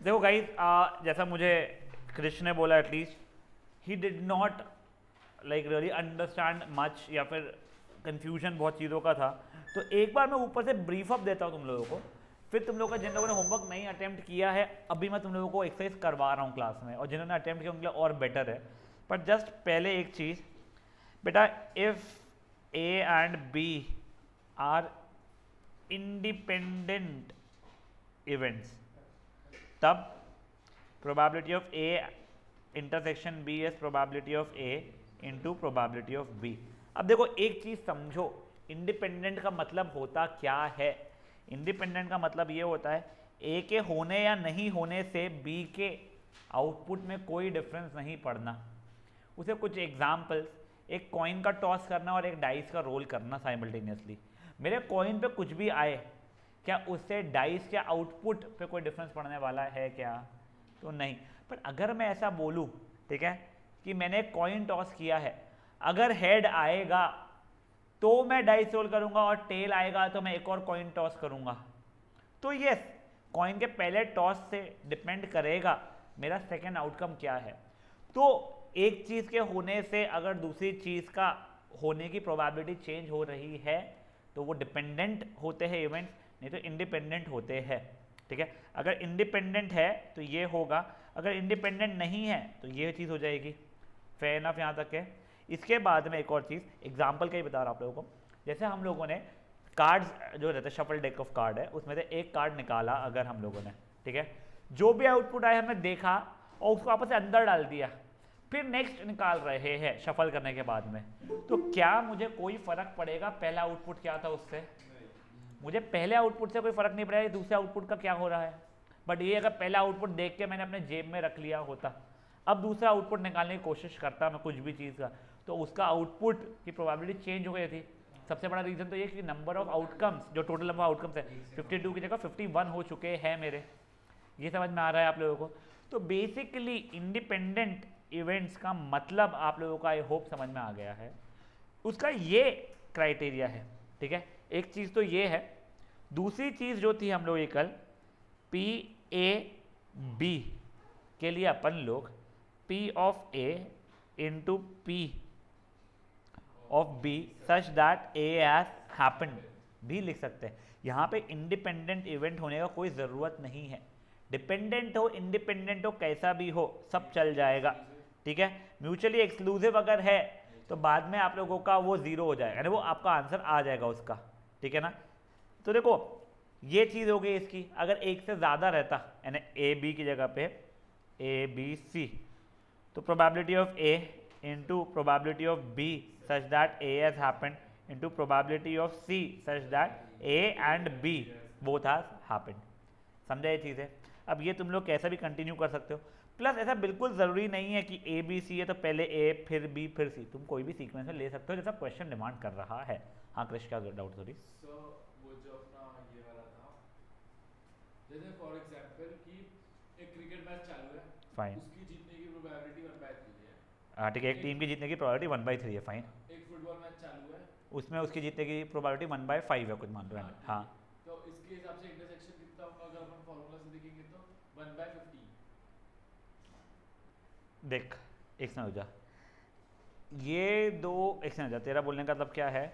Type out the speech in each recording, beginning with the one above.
देखो गाइस, जैसा मुझे कृष्ण ने बोला, at least he did not like really understand much, या फिर कंफ्यूजन बहुत चीज़ों का था। तो एक बार मैं ऊपर से ब्रीफ अप देता हूँ तुम लोगों को, फिर तुम लोगों का जिन लोगों ने होमवर्क नहीं अटेम्प्ट किया है अभी मैं तुम लोगों को एक्सरसाइज करवा रहा हूँ क्लास में, और जिन्होंने अटेम्प्ट किया उनके लिए और बेटर है। पर जस्ट पहले एक चीज़ बेटा, if A and B are independent events, तब probability of A intersection B is probability of A into probability of B. अब देखो एक चीज़ समझो, इंडिपेंडेंट का मतलब होता क्या है। इंडिपेंडेंट का मतलब ये होता है ए के होने या नहीं होने से बी के आउटपुट में कोई डिफरेंस नहीं पड़ना। उसे कुछ एग्जाम्पल्स, एक कॉइन का टॉस करना और एक डाइस का रोल करना साइमल्टेनियसली। मेरे कॉइन पे कुछ भी आए, क्या उससे डाइस के आउटपुट पे कोई डिफरेंस पड़ने वाला है क्या? तो नहीं। पर अगर मैं ऐसा बोलूँ, ठीक है, कि मैंने कॉइन टॉस किया है, अगर हेड आएगा तो मैं डाइस रोल करूंगा और टेल आएगा तो मैं एक और कॉइन टॉस करूंगा। तो यस, कॉइन के पहले टॉस से डिपेंड करेगा मेरा सेकेंड आउटकम क्या है। तो एक चीज़ के होने से अगर दूसरी चीज़ का होने की प्रोबेबिलिटी चेंज हो रही है तो वो डिपेंडेंट होते हैं इवेंट्स, नहीं तो इंडिपेंडेंट होते हैं। ठीक है, अगर इंडिपेंडेंट है तो ये होगा, अगर इंडिपेंडेंट नहीं है तो ये चीज़ हो जाएगी। फेयर इनफ यहाँ तक है। इसके बाद में एक और चीज़ एग्जाम्पल का ही बता रहा हूँ आप लोगों को। जैसे हम लोगों ने कार्ड्स जो रहते हैं, शफल डेक ऑफ कार्ड है, उसमें से एक कार्ड निकाला अगर हम लोगों ने, ठीक है, जो भी आउटपुट आया हमने देखा और उसको आपस से अंदर डाल दिया, फिर नेक्स्ट निकाल रहे हैं शफल करने के बाद में, तो क्या मुझे कोई फर्क पड़ेगा पहला आउटपुट क्या था उससे? मुझे पहले आउटपुट से कोई फर्क नहीं पड़ेगा दूसरे आउटपुट का क्या हो रहा है। बट ये अगर पहला आउटपुट देख के मैंने अपने जेब में रख लिया होता, अब दूसरा आउटपुट निकालने की कोशिश करता मैं कुछ भी चीज़ का, तो उसका आउटपुट की प्रोबेबिलिटी चेंज हो गई थी। सबसे बड़ा रीज़न तो ये कि नंबर ऑफ आउटकम्स, जो टोटल नंबर आउटकम्स है 52 की जगह 51 हो चुके हैं मेरे। ये समझ में आ रहा है आप लोगों को? तो बेसिकली इंडिपेंडेंट इवेंट्स का मतलब आप लोगों का आई होप समझ में आ गया है। उसका ये क्राइटेरिया है, ठीक है, एक चीज़ तो ये है। दूसरी चीज़ जो थी हम लोग ये कल पी ए बी के लिए अपन लोग P of A into P of B such that A has happened भी लिख सकते हैं। यहाँ पे इंडिपेंडेंट इवेंट होने का कोई ज़रूरत नहीं है, डिपेंडेंट हो इंडिपेंडेंट हो कैसा भी हो सब चल जाएगा। ठीक है, म्यूचुअली एक्सक्लूसिव अगर है तो बाद में आप लोगों का वो ज़ीरो हो जाएगा, यानी वो आपका आंसर आ जाएगा उसका। ठीक है ना? तो देखो ये चीज़ हो गई इसकी। अगर एक से ज़्यादा रहता यानी ए बी की जगह पे ए बी सी, तो probability of A into probability of B such that A has happened into probability of C such that A and B both has happened. समझा ये चीज़ है? अब ये तुम लोग कैसा भी कंटिन्यू कर सकते हो। प्लस ऐसा बिल्कुल ज़रूरी नहीं है कि ए बी सी है तो पहले ए फिर बी फिर सी, तुम कोई भी सीक्वेंस में ले सकते हो जैसा क्वेश्चन डिमांड कर रहा है। हाँ कृष्ण का डाउट सॉरी। वो जो अपना ये वाला था, जैसे फॉर एग्जांपल कि एक क्रिकेट मैच चालू है, फाइन, उसकी जीतने की प्रोबेबिलिटी 1/3 है। हाँ ठीक है, एक टीम की जीतने की प्रोबेबिलिटी 1/3 है। फाइन, एक फुटबॉल मैच चालू है, उसमें उसकी जीतने की प्रोबेबिलिटी 1/5 है कुछ मान लो। हाँ, तो इसके हिसाब से इंटरसेक्शन कितना होगा अगर अपन फॉर्मूला से देखेंगे तो 1/15। देख एक से हो जा, ये दो एक से हो जा, तेरा बोलने का मतलब क्या है?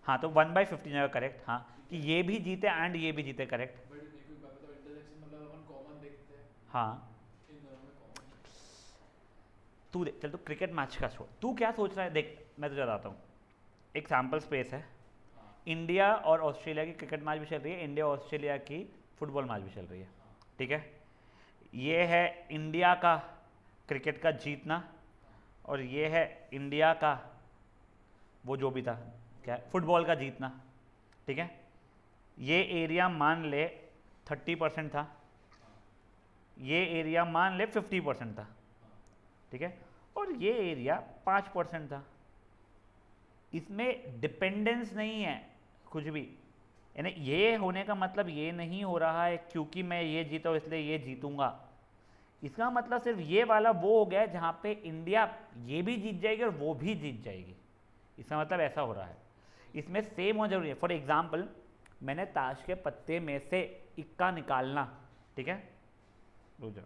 हाँ तो 1/15 जगह करेक्ट। हाँ कि ये भी जीते एंड ये भी जीते, करेक्ट। बट एक बात बताओ, इंटरसेक्शन मतलब अपन कॉमन देखते हैं। हाँ इन दोनों में कॉमन। तू देख, चल तू क्रिकेट मैच का छोड़, तू क्या सोच रहा है देख मैं तुझे बताता हूँ। एक सैम्पल स्पेस है, इंडिया और ऑस्ट्रेलिया की क्रिकेट मैच भी चल रही है, इंडिया और ऑस्ट्रेलिया की फुटबॉल मैच भी चल रही है। ठीक है, ये है इंडिया का क्रिकेट का जीतना और ये है इंडिया का वो जो भी था क्या फुटबॉल का जीतना। ठीक है, ये एरिया मान ले 30% था, ये एरिया मान ले 50% था। ठीक है, और ये एरिया 5% था। इसमें डिपेंडेंस नहीं है कुछ भी, यानी ये होने का मतलब ये नहीं हो रहा है क्योंकि मैं ये जीता हूँ इसलिए ये जीतूंगा। इसका मतलब सिर्फ ये वाला वो हो गया जहाँ पे इंडिया ये भी जीत जाएगी और वो भी जीत जाएगी। इसका मतलब ऐसा हो रहा है, इसमें सेम होना जरूरी है। फॉर एग्जाम्पल मैंने ताश के पत्ते में से इक्का निकालना, ठीक है, रुक जाओ,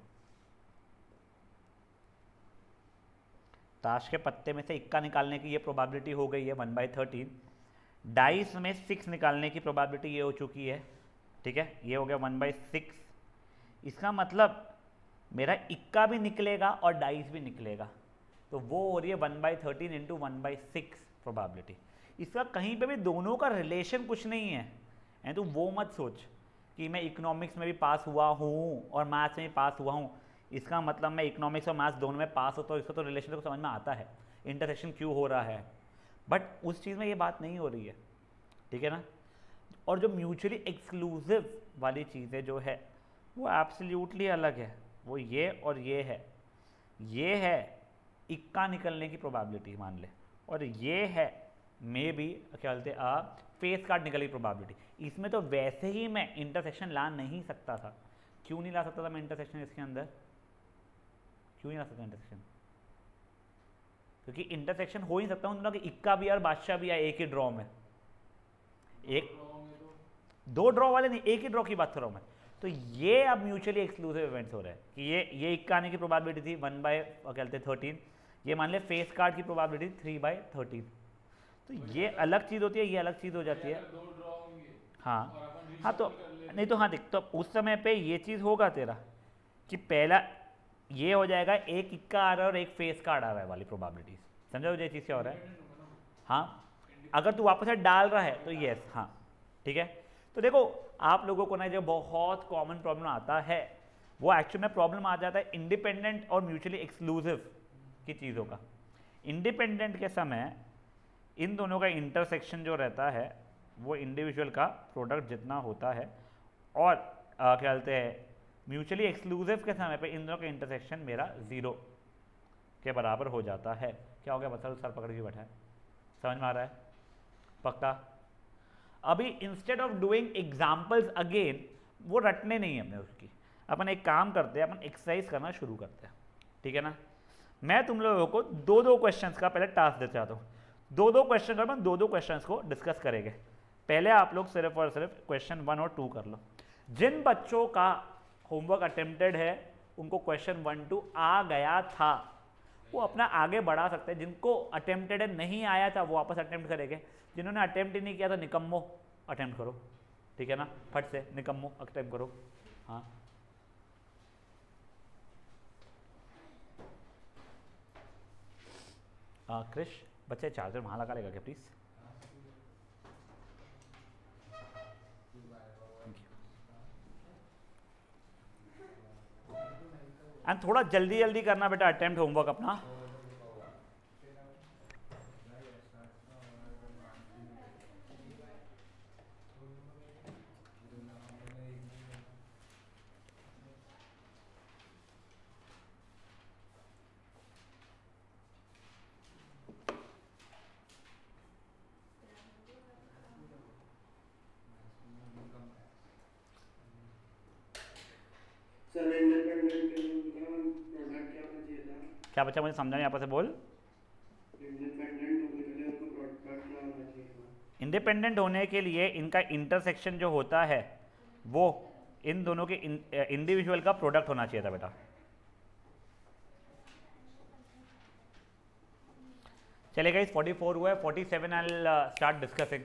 ताश के पत्ते में से इक्का निकालने की ये प्रोबेबिलिटी हो गई है 1/13। डाइस में 6 निकालने की प्रोबेबिलिटी ये हो चुकी है, ठीक है, ये हो गया 1/6। इसका मतलब मेरा इक्का भी निकलेगा और डाइस भी निकलेगा, तो वो हो रही है 1/13 इंटू 1/6 प्रोबेबिलिटी। इसका कहीं पे भी दोनों का रिलेशन कुछ नहीं है, तो वो मत सोच कि मैं इकोनॉमिक्स में भी पास हुआ हूँ और मैथ्स में भी पास हुआ हूँ, इसका मतलब मैं इकोनॉमिक्स और मैथ्स दोनों में पास होता हूँ, इसका तो रिलेशन तो समझ में आता है, इंटरसेक्शन क्यों हो रहा है, बट उस चीज़ में ये बात नहीं हो रही है, ठीक है ना। और जो म्यूचुअली एक्सक्लूसिव वाली चीज़ें जो है वो एब्सोल्युटली अलग है, वो ये और ये है इक्का निकलने की प्रोबेबिलिटी मान ले, और ये है मे बी क्या बोलते फेस कार्ड निकलने की प्रोबेबिलिटी। इसमें तो वैसे ही मैं इंटरसेक्शन ला नहीं सकता था। क्यों नहीं ला सकता था मैं इंटरसेक्शन इसके अंदर, क्यों नहीं ला सकता इंटरसेक्शन? क्योंकि इंटरसेक्शन हो ही सकता हूँ कि इक्का भी और बादशाह भी आए एक ही ड्रॉ में, एक दो ड्रॉ वाले नहीं, एक ही ड्रॉ की बात कर रहा हूँ मैं। तो ये अब म्यूचुअली एक्सक्लूसिव इवेंट्स हो रहे हैं कि ये इक्का आने की प्रोबेबिलिटी थी 1/13, ये मान ले फेस कार्ड की प्रोबेबिलिटी 3/13, तो ये अलग चीज़ होती है, ये अलग चीज़ हो जाती है। हाँ तो नहीं तो हाँ देख, तो उस समय पे ये चीज़ होगा तेरा कि पहला ये हो जाएगा एक इक्का आ रहा है और एक फेस कार्ड आ रहा है वाली प्रोबेबिलिटीज, समझो ये चीज़ क्या हो रहा है। हाँ अगर तू वापस से डाल रहा है तो यस, हाँ ठीक है। तो देखो आप लोगों को ना जो बहुत कॉमन प्रॉब्लम आता है वो एक्चुअल में प्रॉब्लम आ जाता है इंडिपेंडेंट और म्यूचुअली एक्सक्लूसिव की चीज़ों का। इंडिपेंडेंट के समय इन दोनों का इंटरसेक्शन जो रहता है वो इंडिविजुअल का प्रोडक्ट जितना होता है, और क्या बोलते हैं म्यूचुअली एक्सक्लूसिव के समय पे इन दोनों का इंटरसेक्शन मेरा 0 के बराबर हो जाता है। क्या हो गया बता, सर पकड़ के बैठा है, समझ में आ रहा है पक्का? अभी instead of doing examples again, वो रटने नहीं है हमने उसकी, अपन एक काम करते हैं, अपन एक्सरसाइज करना शुरू करते हैं, ठीक है ना। मैं तुम लोगों को 2-2 क्वेश्चंस का पहले टास्क देना चाहता हूँ, 2-2 क्वेश्चन कर, 2-2 क्वेश्चंस को डिस्कस करेंगे। पहले आप लोग सिर्फ और सिर्फ क्वेश्चन 1 और 2 कर लो। जिन बच्चों का होमवर्क अटेम्प्टेड है उनको क्वेश्चन 1-2 आ गया था वो अपना आगे बढ़ा सकते हैं, जिनको अटेम्प्टेड नहीं आया था वो वापस अटेम्प्ट करेंगे, जिन्होंने अटेम्प्ट ही नहीं किया था निकम्मो अटेम्प्ट करो, ठीक है ना, फट से निकम्मो अटेम्प्ट करो। हाँ क्रिश बच्चे चार्जर वहाँ लगा लेगा क्या प्लीज़? एंड थोड़ा जल्दी जल्दी करना बेटा अटेम्प्ट होमवर्क अपना। क्या बच्चा मुझे समझा नहीं, यहाँ पर से बोल। इंडिपेंडेंट होने के लिए इनका इंटरसेक्शन जो होता है वो इन दोनों के इंडिविजुअल का प्रोडक्ट होना चाहिए था बेटा। चलेगा, इस 44 हुआ है, 47 आई विल स्टार्ट डिस्कसिंग।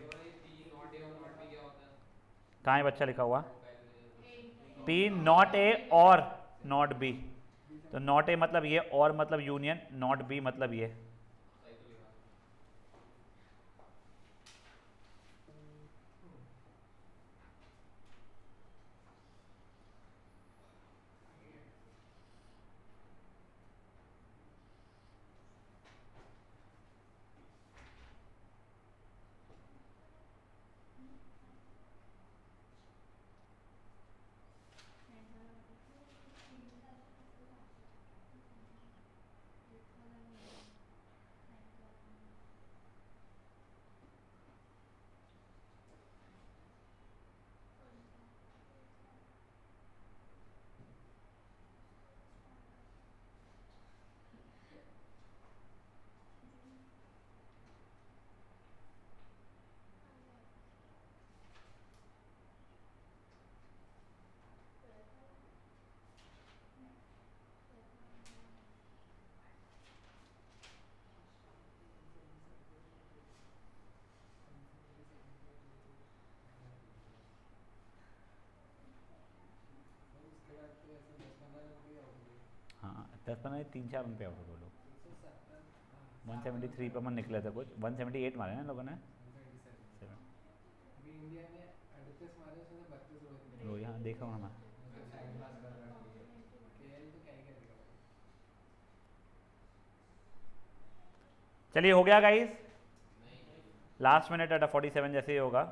कहाँ है बच्चा लिखा हुआ? P नॉट ए और नॉट बी, तो नॉट ए मतलब ये, और मतलब यूनियन, नॉट बी मतलब ये। 10-15 3-4 रन पे आउट हो लोग। 173 पर मन निकले थे कुछ, 178 मारे ना लोगों ने। वो यहाँ देखा हूँ मैं। चलिए हो गया गाइस, लास्ट मिनट एट 47 जैसे ही होगा।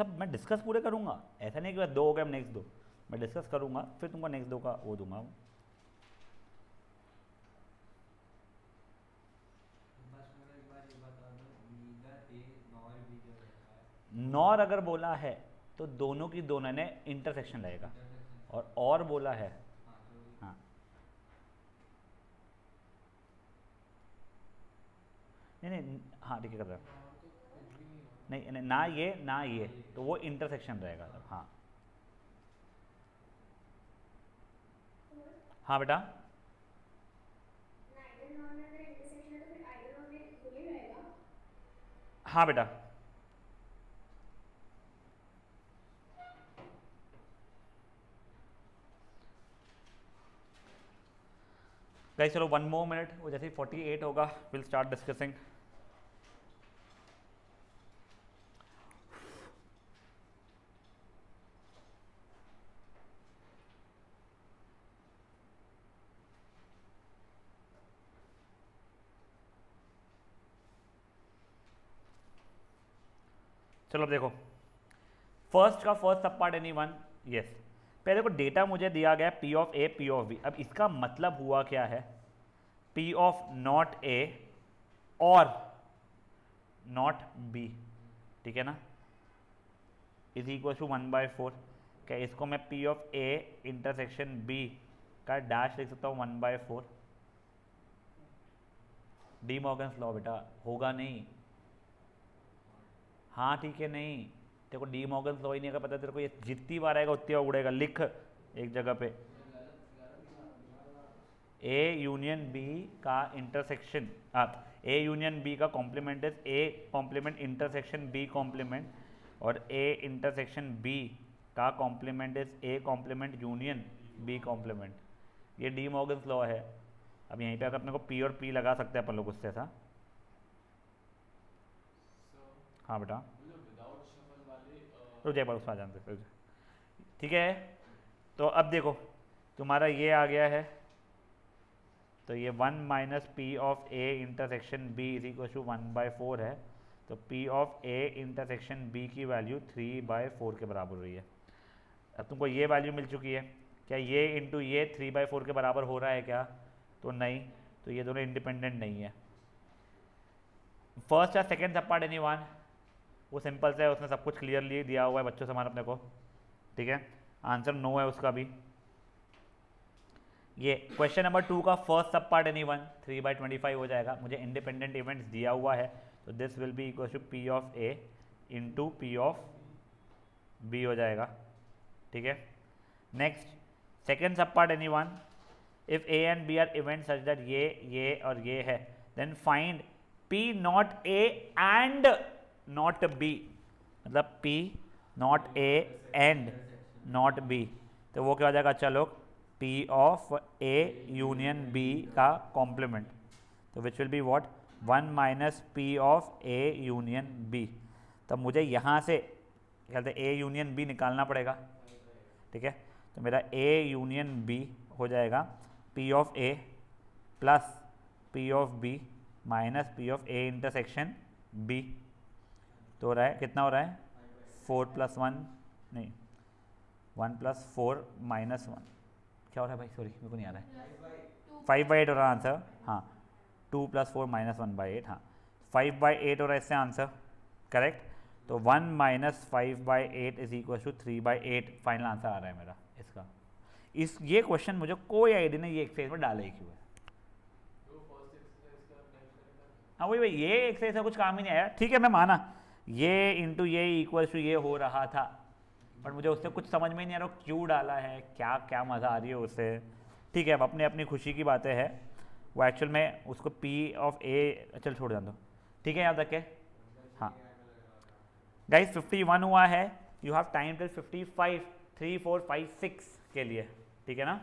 मैं डिस्कस पूरे करूंगा, ऐसा नहीं कि 2 हो गए नेक्स्ट 2, मैं डिस्कस करूंगा फिर तुमको नेक्स्ट 2 का वो दूंगा। नॉर अगर बोला है तो दोनों की दोनों ने इंटरसेक्शन लगेगा, और बोला है हाँ नहीं हाँ ठीक है कर रहा है, नहीं ना ये तो वो इंटरसेक्शन रहेगा तब। हाँ बेटा, हाँ बेटा गाइस चलो 1 more minute, वो जैसे ही 48 होगा विल स्टार्ट डिस्कसिंग। चलो अब देखो फर्स्ट का फर्स्ट सब पार्ट एनी वन, यस। पहले देखो डेटा मुझे दिया गया P of A P of B, अब इसका मतलब हुआ क्या है, P ऑफ नॉट A और नॉट B, ठीक है ना, इज इक्वल टू 1/4। क्या इसको मैं P of A intersection B का डैश लिख सकता हूँ 1/4? डी मॉर्गन्स लॉ बेटा, होगा नहीं। हाँ ठीक है, नहीं तेरे को डी मॉर्गन्स लॉ ही नहीं अगर पता तेरे को, ये जितनी बार आएगा उतनी बार उड़ेगा। लिख एक जगह पे, ए यूनियन बी का इंटरसेक्शन, ए यूनियन बी का complement is A complement intersection B complement, और ए इंटरसेक्शन बी का complement is A complement union B complement. ये डी मॉर्गन्स लॉ है। अब यहीं पे अगर अपने को पी और पी लगा सकते हैं अपन लोग उससे ऐसा। हाँ बेटा रुक जाए पर उसमें आ जानते, ठीक है। तो अब देखो तुम्हारा ये आ गया है, तो ये 1 minus P of A intersection B is equal to 1/4 है। तो P of A intersection B की वैल्यू 3/4 के बराबर हो रही है। अब तुमको ये वैल्यू मिल चुकी है, क्या ये इंटू ये 3/4 के बराबर हो रहा है क्या? तो नहीं, तो ये दोनों इंडिपेंडेंट नहीं है। फर्स्ट या second sub part any one, वो सिंपल से है, उसमें सब कुछ क्लियरली दिया हुआ है बच्चों से हमारे अपने को, ठीक है। आंसर नो है उसका भी। ये क्वेश्चन नंबर 2 का फर्स्ट सब पार्ट एनी वन 3/25 हो जाएगा। मुझे इंडिपेंडेंट इवेंट्स दिया हुआ है, तो this will be equal to P of A into P of B हो जाएगा, ठीक है। Next second sub part any one, if A and B are event such that ये और ये है, then find P not A and not B, मतलब P not A and not B, तो वो क्या हो जाएगा? चलो P of A union B का कॉम्प्लीमेंट, तो which will be what 1 minus P of A union B। तब मुझे यहाँ से क्या कहते हैं A यूनियन B निकालना पड़ेगा, ठीक है। तो मेरा A यूनियन B हो जाएगा P of A plus P of B minus P of A intersection B। तो हो रहा है कितना हो रहा है? 4 + 1 नहीं 1 + 4 - 1 क्या हो रहा है भाई? सॉरी मेरे को नहीं आ रहा है। 5/8 हो रहा है आंसर। हाँ 2 + 4 - 1/8, हाँ 5/8 हो रहा है इससे आंसर, करेक्ट। तो 1 - 5/8 is equal to 3/8 final answer आ रहा है मेरा इसका। इस ये क्वेश्चन मुझे कोई आइडिया नहीं ये एक्सरसाइज में डाले क्यों है। हाँ वही वही, ये एक्सरसाइज का कुछ काम ही नहीं आया। ठीक है मैं माना ये इंटू ये इक्वल्स टू ये हो रहा था, बट मुझे उससे कुछ समझ में ही नहीं आ रहा क्यों डाला है, क्या क्या मज़ा आ रही है उससे। ठीक है अब अपने अपनी खुशी की बातें हैं, वो एक्चुअल में उसको पी ऑफ ए, चल छोड़ जान दो। ठीक है याद रखे। हाँ गाइस 51 हुआ है, यू हैव टाइम टिल 55, 3 4 5 6 के लिए, ठीक है ना।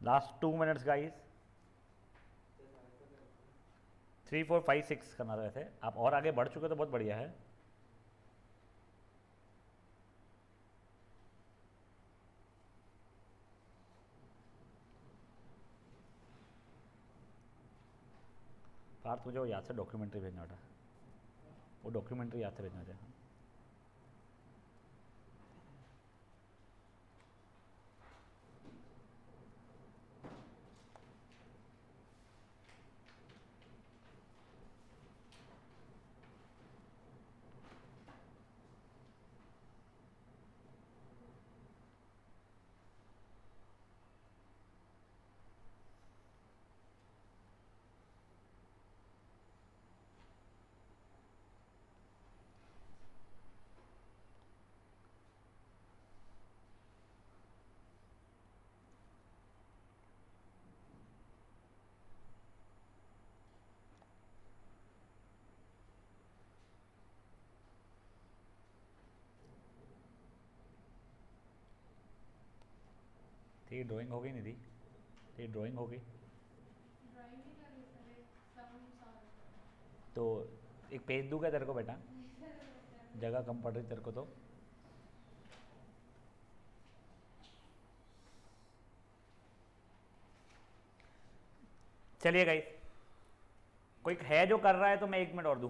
लास्ट 2 मिनट्स गाइस, 3 4 5 6 करना था वैसे, आप और आगे बढ़ चुके तो बहुत बढ़िया है। पार्थ मुझे वो याद से डॉक्यूमेंट्री भेजना था। वो डॉक्यूमेंट्री याद से भेजना चाहिए। ठीक है, ड्राइंग हो गई निधि? ठीक है, ड्राइंग हो गई तो एक पेज दूंगा तेरे को बेटा, जगह कम पड़ रही तेरे को तो। चलिए गाइस, कोई है जो कर रहा है तो मैं 1 मिनट और दूं।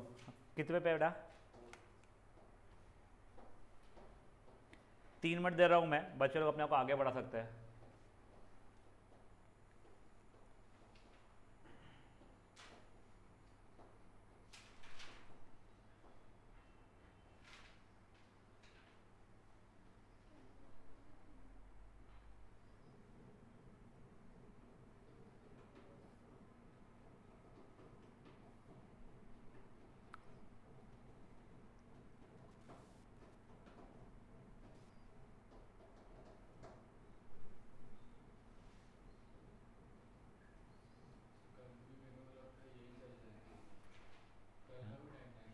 कितने पे बेटा? 3 मिनट दे रहा हूं मैं, बच्चे लोग अपने आप को आगे बढ़ा सकते हैं।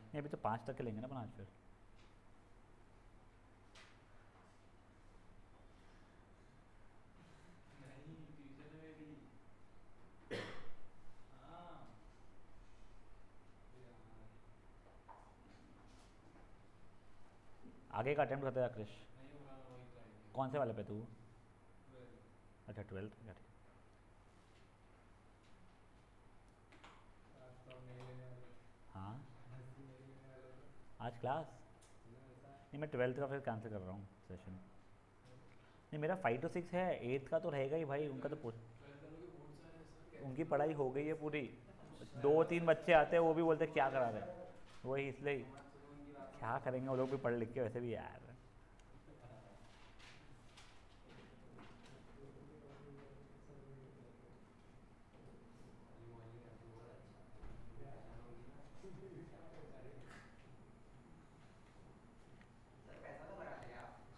नहीं, अभी तो 5 तक के लेंगे ना अपन आज फिर। आगे का अटेम्प्ट होता है क्रिश? कौन से वाले पे तू? अच्छा 12th। हाँ आज क्लास नहीं, मैं 12th का फिर कैंसिल कर रहा हूँ सेशन। नहीं मेरा 5 to 6 है, 8th का तो रहेगा ही भाई, उनका तो उनकी पढ़ाई हो गई है पूरी। 2-3 बच्चे आते हैं वो भी बोलते क्या करा रहे हैं, वही इसलिए क्या करेंगे वो लोग भी पढ़ लिख के वैसे भी यार।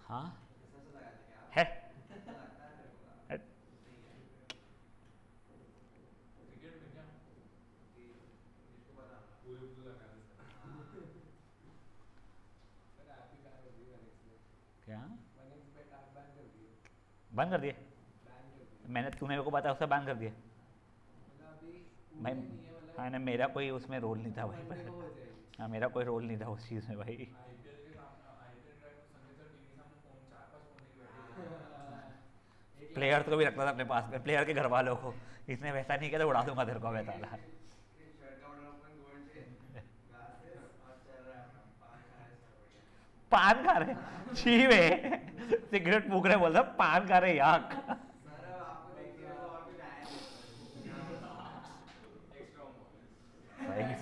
हाँ है क्या बंद कर दिए? मैंने, तूने मेरे को बताया उससे बंद कर दिया भाई। हाँ ना, मेरा कोई उसमें रोल नहीं था भाई। हाँ मेरा कोई रोल नहीं था उस चीज़ में भाई। प्लेयर को भी रखता था अपने पास में, प्लेयर के घर वालों को। इसने वैसा नहीं किया तो उड़ा दूंगा तेरे को वैसा वाला। पान खा रहे छी वे, सिगरेट फूक रहे, बोलता पान खा रहे याक।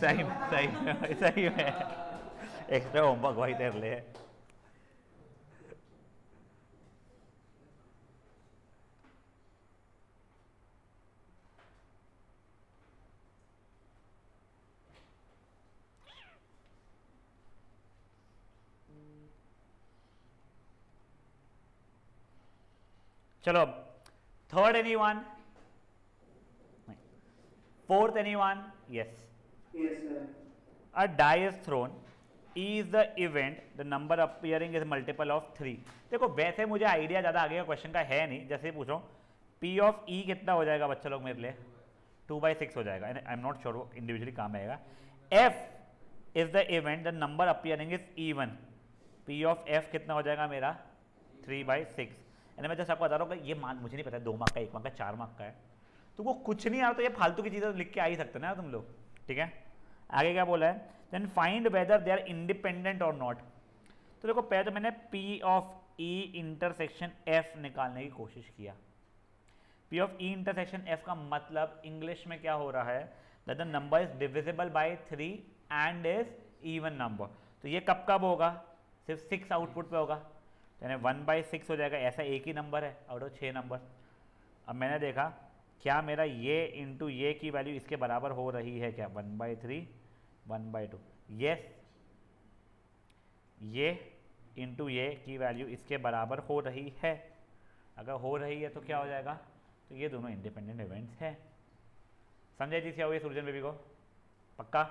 सही सही सही में एक्स्ट्रा होमवर्क भाई तेरे लिए। चलो अब third anyone? Fourth anyone? Yes sir. A die is thrown. E is the event. The number appearing is multiple of 3. देखो वैसे मुझे आइडिया ज़्यादा आगे का क्वेश्चन का है नहीं, जैसे पूछो P of E कितना हो जाएगा बच्चा लोग मेरे लिए? 2/6 हो जाएगा। आई एम नॉट श्योर वो इंडिविजुअली काम आएगा। F is the event. The number appearing is even. P of F कितना हो जाएगा मेरा? 3/6। यानी मैं जैसे आपको बता रहा हूँ कि ये मान मुझे नहीं पता 2 मार्क का, 1 मार्क का, 4 मार्क का है, तो वो कुछ नहीं आ रहा तो ये फालतू की चीज़ें लिख के आ ही सकते ना तुम लोग। ठीक है, आगे क्या बोला है? The then find whether they are independent और नॉट। तो देखो पहले तो मैंने P of E intersection F निकालने की कोशिश किया। P of E intersection F का मतलब इंग्लिश में क्या हो रहा है, that the number is divisible by 3 and is even number. तो ये कब कब होगा, सिर्फ 6 आउटपुट पे होगा, यानी 1/6 हो जाएगा। ऐसा एक ही नंबर है आउट ऑफ 6 नंबर। अब मैंने देखा क्या मेरा ये इंटू ये की वैल्यू इसके बराबर हो रही है क्या, 1/3 1/2। यस, ये इंटू ये की वैल्यू इसके बराबर हो रही है। अगर हो रही है तो क्या हो जाएगा, तो ये दोनों इंडिपेंडेंट इवेंट्स हैं। समझे जी क्या हुआ सुरजन बेबी को, पक्का?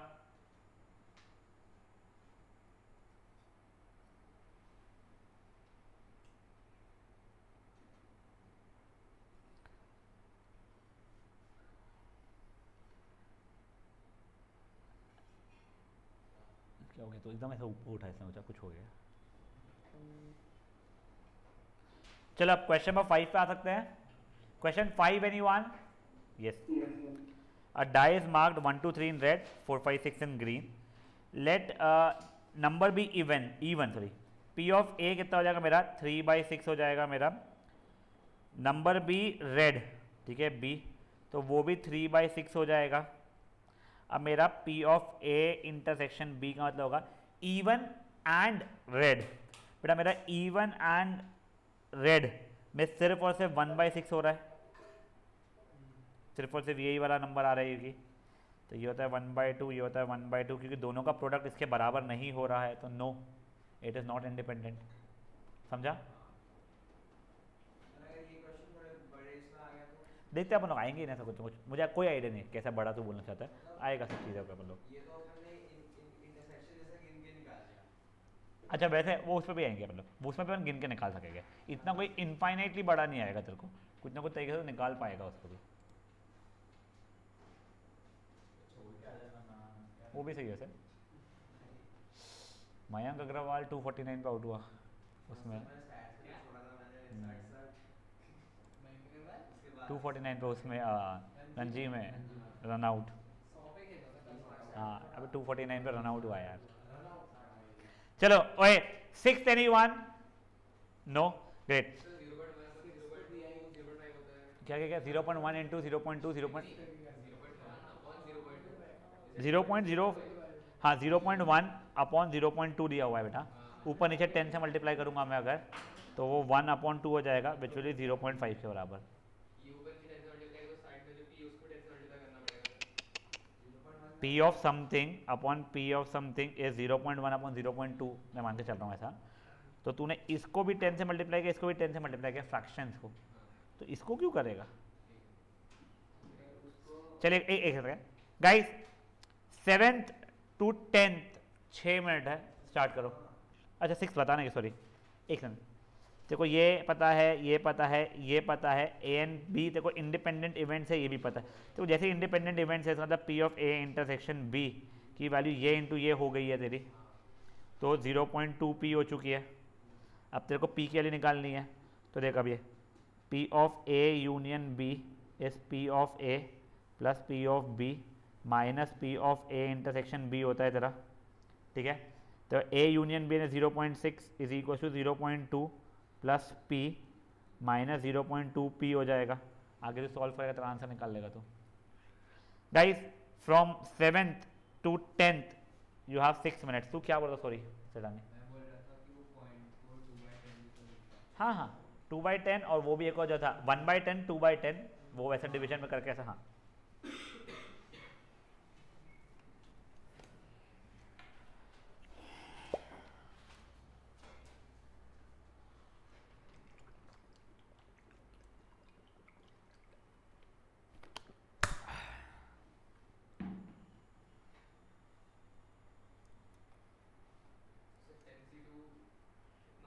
क्या हो गया, तो एकदम ऐसा ऊपर उठा, इसने सोचा कुछ हो गया। चलो अब क्वेश्चन नंबर 5 पे आ सकते हैं। Question 5 anyone? Yes. A die is marked 1 2 3 in red, 4 5 6 in green. Let number be even sorry. P of A कितना हो जाएगा मेरा, 3/6 हो जाएगा मेरा। नंबर बी रेड, ठीक है B, तो वो भी 3/6 हो जाएगा। अब मेरा P of A intersection B का मतलब होगा इवन एंड रेड। बेटा मेरा इवन एंड रेड में सिर्फ और सिर्फ 1/6 हो रहा है, सिर्फ और सिर्फ यही वाला नंबर आ रहा है, क्योंकि तो ये होता है 1/2, ये होता है 1/2, क्योंकि दोनों का प्रोडक्ट इसके बराबर नहीं हो रहा है, तो no, it is not independent. समझा? देखते हैं अपन लोग आएंगे ही ना, ऐसा कुछ मुझे कोई आइडिया नहीं कैसा बड़ा तू बोलना चाहता है, आएगा सब चीज़ें अपन लोग। अच्छा वैसे वो उस पर भी आएंगे मतलब, वो उसमें भी अपन गिन के निकाल सकेंगे, इतना कोई इनफाइनाइटली बड़ा नहीं आएगा, तेरे को कुछ ना कुछ तरीके से निकाल पाएगा उसको भी। वो भी सही है सर। मयंक अग्रवाल 249 पे आउट हुआ उसमें, 249 पे उसमें रणजी में रन आउट। हाँ अभी 249 पे रन आउट हुआ यार। चलो ओए 6 एनीवन? No, great. क्या क्या क्या 0.1 इंटू 0.2 0.0, हाँ 0.1 अपॉन 0.2 दिया हुआ है बेटा, ऊपर नीचे 10 से मल्टीप्लाई करूंगा मैं अगर, तो वो 1/2 हो जाएगा, विच विल 0.5 के बराबर। P of something upon P of something is 0.1 upon 0.2, मैं मान के चल रहा हूँ ऐसा। तो तूने इसको भी 10 से मल्टीप्लाई किया, इसको भी 10 से मल्टीप्लाई किया, फ्रैक्शंस को, तो इसको क्यों करेगा? चलिए एक second guys, 7th to 10th 6 minute है, स्टार्ट करो। अच्छा 6 बताना, सॉरी एक सेकंड। देखो ये पता है, ये पता है, ये पता है, ए एंड बी देखो इंडिपेंडेंट इवेंट्स है, ये भी पता है। तो जैसे इंडिपेंडेंट इवेंट्स है मतलब P of A intersection B की वैल्यू ये इंटू ये हो गई है तेरी, तो 0.2P हो चुकी है। अब तेरे को P की वैल्यू निकालनी है, तो देख अब ये P of A union B is P of A plus P of B minus P of A intersection B होता है तेरा, ठीक है। तो A यूनियन B ने 0.6 is equal to 0.2 plus P minus 0.2P हो जाएगा। आगे से सॉल्व करेगा तो आंसर निकाल लेगा। तो guys from 7th to 10th you have 6 minutes. तू क्या बोल रहा, सॉरी सेडानी? मैं बोल रहा था कि वो पॉइंट को 2/10 हाँ हाँ 2/10, और वो भी एक और जो था 1/10 2/10, वो वैसे डिवीजन में करके ऐसा। हाँ